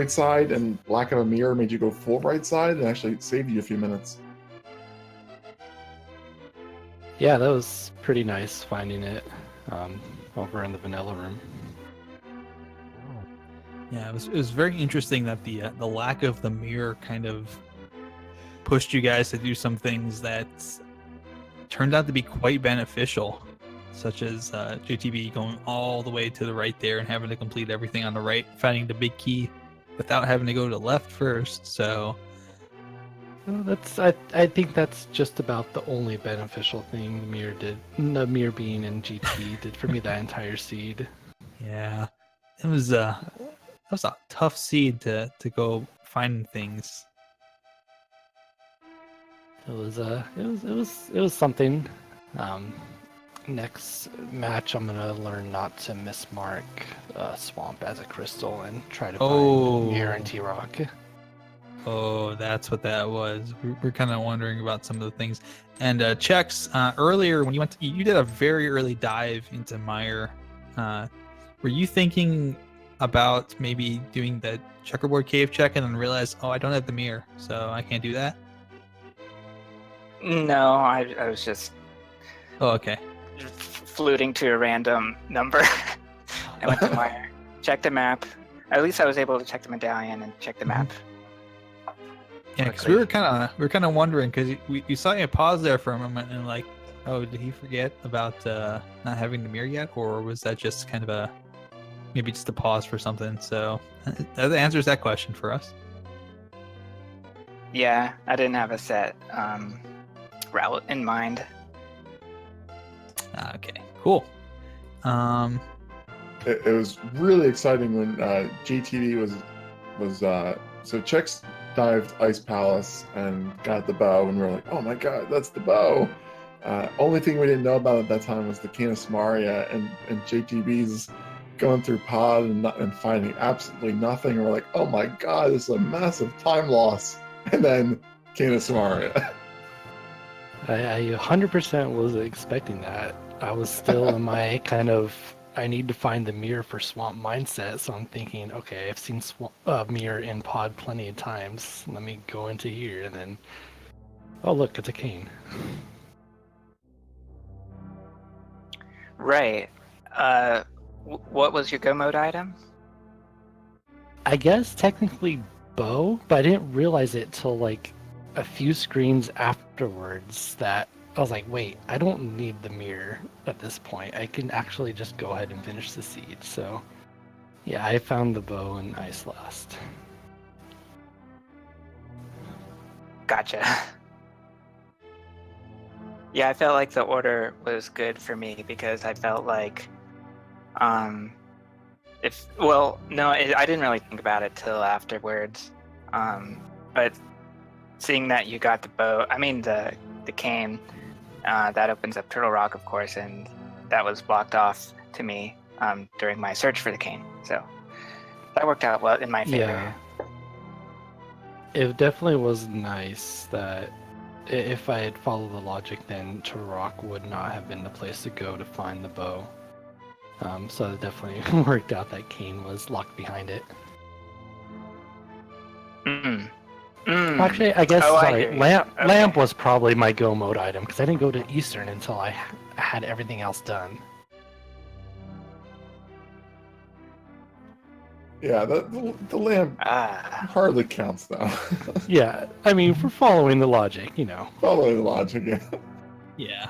side, and lack of a mirror made you go full right side, and actually saved you a few minutes. Yeah, that was pretty nice finding it over in the vanilla room. Yeah, it was very interesting that the lack of the mirror kind of pushed you guys to do some things that turned out to be quite beneficial, such as JTB going all the way to the right there and having to complete everything on the right, finding the big key without having to go to the left first. So I think that's just about the only beneficial thing the mirror did. The mirror being in GT did for me that entire seed. yeah, it was a tough seed to go find things. It was something. Next match, I'm gonna learn not to mismark Swamp as a crystal and try to find mirror and T-Rock. Oh, that's what that was. We're kind of wondering about some of the things. And Chex, earlier when you did a very early dive into Mire. Were you thinking about maybe doing the checkerboard cave check and then realize, oh, I don't have the mirror, so I can't do that? No, I was just Oh, okay. fluting to a random number. I went to Mire, checked the map. At least I was able to check the medallion and check the map. Yeah, because we were kind of wondering, because we saw you pause there for a moment and like, oh, did he forget about not having the mirror yet, or was that just kind of maybe just a pause for something? So that answers that question for us. Yeah, I didn't have a set route in mind. Okay, cool. It was really exciting when JTB was so Chex dived Ice Palace and got the bow, and we were like, oh my god, that's the bow. Only thing we didn't know about at that time was the Canis Maria, and JTB's going through pod and finding absolutely nothing, and we're like, oh my god, this is a massive time loss. And then Canis Maria. I 100% was expecting that. I was still in my kind of I need to find the mirror for Swamp mindset, so I'm thinking, okay, I've seen mirror in pod plenty of times. Let me go into here, and then, oh look, it's a cane. Right. What was your go mode item? I guess technically bow, but I didn't realize it till like a few screens afterwards that I was like, wait, I don't need the mirror at this point. I can actually just go ahead and finish the siege. So yeah, I found the bow and ice last. Gotcha. Yeah, I felt like the order was good for me because I felt like, I didn't really think about it till afterwards. But seeing that you got the bow, the cane, that opens up Turtle Rock, of course, and that was blocked off to me during my search for the cane. So that worked out well in my favor. Yeah. It definitely was nice that if I had followed the logic, then Turtle Rock would not have been the place to go to find the bow. So it definitely worked out that Kane was locked behind it. Actually, I guess, sorry, Lamp was probably my go mode item, because I didn't go to Eastern until I had everything else done. Yeah, the lamp hardly counts, though. Yeah, I mean, for following the logic, you know. Following the logic, yeah. Yeah.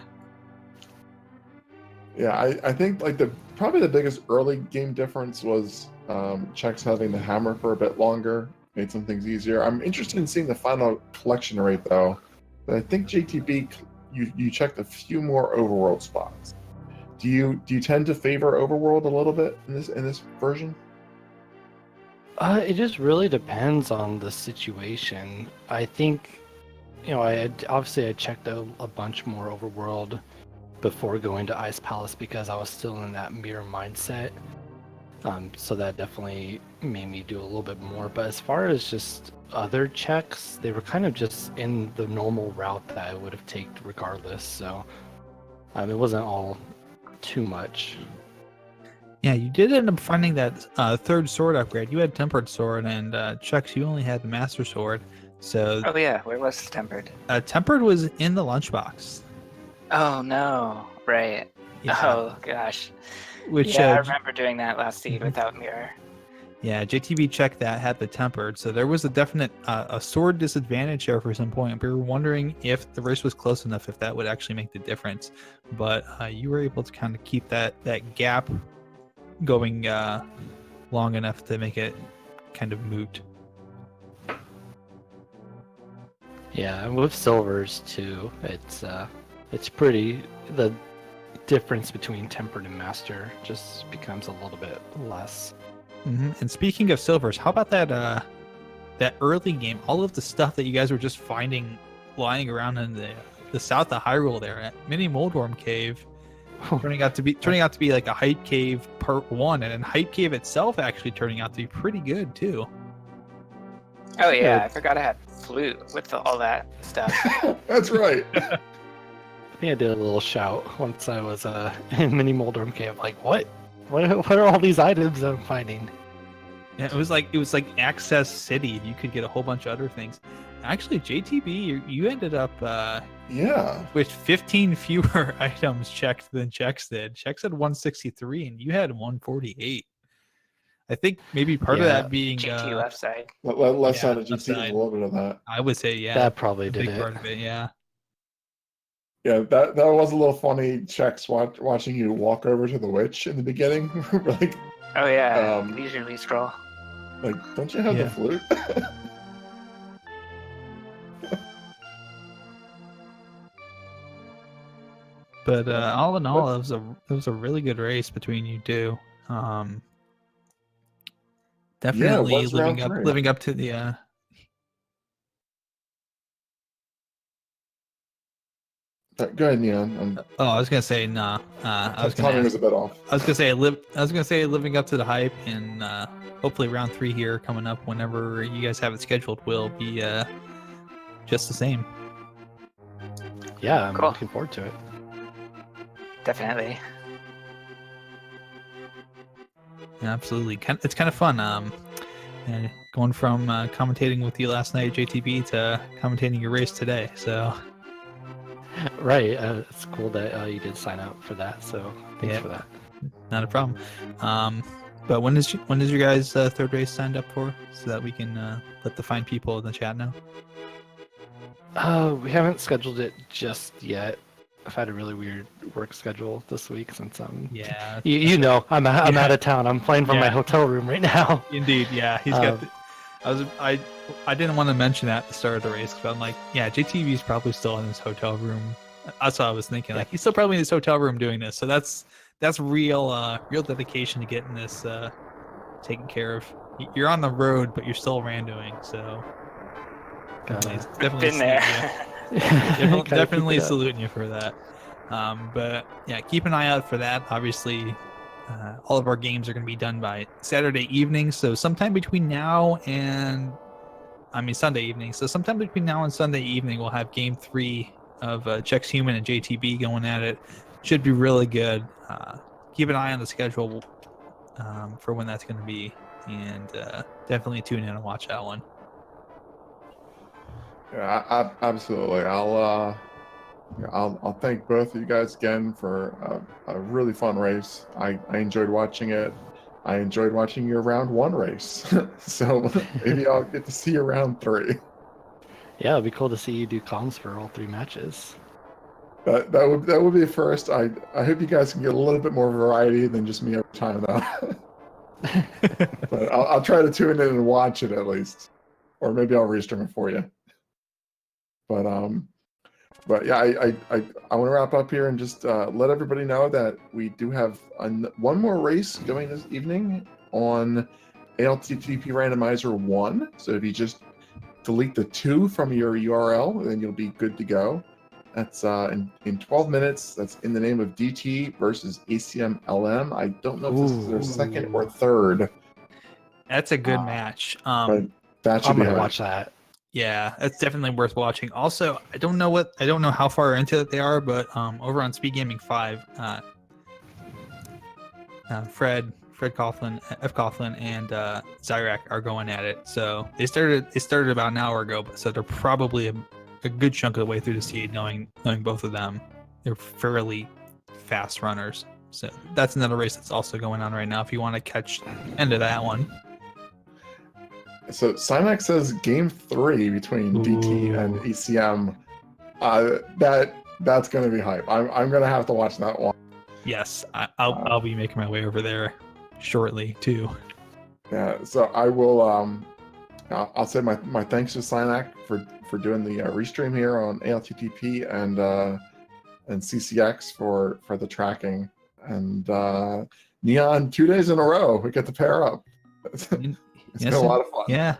Yeah, I think like probably the biggest early game difference was Chex having the hammer for a bit longer, made some things easier. I'm interested in seeing the final collection rate though. But I think JTB you checked a few more overworld spots. Do you tend to favor overworld a little bit in this version? It just really depends on the situation. I think, I checked a bunch more overworld before going to Ice Palace because I was still in that mirror mindset. So that definitely made me do a little bit more. But as far as just other checks, they were kind of just in the normal route that I would have taken regardless. So it wasn't all too much. Yeah, you did end up finding that third sword upgrade. You had Tempered Sword, and Chex, you only had the Master Sword. So. Oh yeah, where was the Tempered? Tempered was in the lunchbox. Oh no! Right. Yeah. Oh gosh. Which I remember doing that last seed without mirror. Yeah, JTB checked that, had the Tempered, so there was a definite a sword disadvantage there for some point. We were wondering if the race was close enough, if that would actually make the difference. But you were able to kind of keep that gap going long enough to make it kind of moot. Yeah, and with silvers too, it's pretty, the difference between Tempered and Master just becomes a little bit less. Mm-hmm. And speaking of silvers, how about that early game? All of the stuff that you guys were just finding lying around in the south of Hyrule there at Mini Moldworm Cave, turning out to be like a Hype Cave Part 1, and then Hype Cave itself actually turning out to be pretty good too. Oh yeah, I forgot I had flute with all that stuff. That's right. I think I did a little shout once I was in Mini Moldworm Cave, like, what are all these items I'm finding? Yeah, it was like Access City. You could get a whole bunch of other things. Actually, JTB, you ended up with 15 fewer items checked than Chex did. Chex had 163 and you had 148. I think maybe part of that being GT left side. Left side of GT, a little bit of that. I would say, yeah. That probably did big it. part of it, yeah. Yeah, that was a little funny, Chex, watching you walk over to the witch in the beginning. Like, oh yeah, leisurely scroll. Like, don't you have the flute? But all in all, it was a really good race between you two. Definitely living up to the. Go ahead, Neon. I was gonna say nah. I was timing was a bit off. I was gonna say living up to the hype, and hopefully round 3 here coming up whenever you guys have it scheduled will be just the same. Yeah, I'm looking forward to it. Definitely. Absolutely, it's kind of fun. And going from commentating with you last night at JTB to commentating your race today. So. Right. It's cool that you did sign up for that. So thanks Yeah. for that. Not a problem. But when is your guys' third race signed up for, so that we can let the fine people in the chat know? We haven't scheduled it just yet. I've had a really weird work schedule this week since Yeah. you know, I'm Yeah. out of town. I'm playing from my Yeah. hotel room right now. Indeed, yeah. He's got. Um, I didn't want to mention that at the start of the race, but I'm like, yeah, JTB is probably still in his hotel room. That's what I was thinking. Like, he's still probably in his hotel room doing this. So that's real dedication to getting this taken care of. You're on the road, but you're still randoing. So definitely Been there. definitely saluting you for that. But yeah, keep an eye out for that. Obviously, all of our games are going to be done by Saturday evening. So sometime between now and Sunday evening. So sometime between now and Sunday evening, we'll have Game 3 of Chexhuman and JTB going at it. Should be really good. Keep an eye on the schedule for when that's going to be, and definitely tune in and watch that one. Yeah, absolutely. I'll thank both of you guys again for a really fun race. I enjoyed watching it. I enjoyed watching your round 1 race. So maybe I'll get to see your round 3. Yeah, it'd be cool to see you do comms for all 3 matches. That would be a first. I hope you guys can get a little bit more variety than just me every time, though. But I'll try to tune in and watch it at least, or maybe I'll restream it for you. But yeah, I want to wrap up here and just let everybody know that we do have one more race going this evening on ALTTP Randomizer 1. So if you just delete the 2 from your URL, then you'll be good to go. That's in 12 minutes. That's in the name of DT versus ACM LM. I don't know if this is their second or third. That's a good match. But that should I'm be gonna hype. watch that. Yeah, that's definitely worth watching. Also, I don't know how far into it they are, but over on Speed Gaming 5, Fred Coughlin, F. Coughlin, and Zyrak are going at it. So they started about an hour ago, so they're probably a good chunk of the way through the seed, knowing both of them. They're fairly fast runners. So that's another race that's also going on right now if you want to catch the end of that one. So Cymax says game 3 between DT and ECM. That's going to be hype. I'm going to have to watch that one. Yes, I'll be making my way over there shortly too. Yeah, so I will. I'll say my thanks to Cymax for doing the restream here on ALTTP and CCX for the tracking, and Neon 2 days in a row we get to pair up. It's been a lot of fun. Yeah,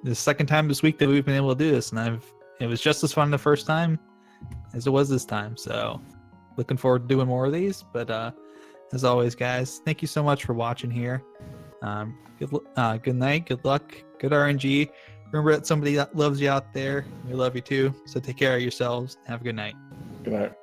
the second time this week that we've been able to do this, and it was just as fun the first time as it was this time. So looking forward to doing more of these. But as always, guys, thank you so much for watching here. Good night, good luck, good RNG. Remember that somebody that loves you out there. We love you too. So take care of yourselves. Have a good night. Good night.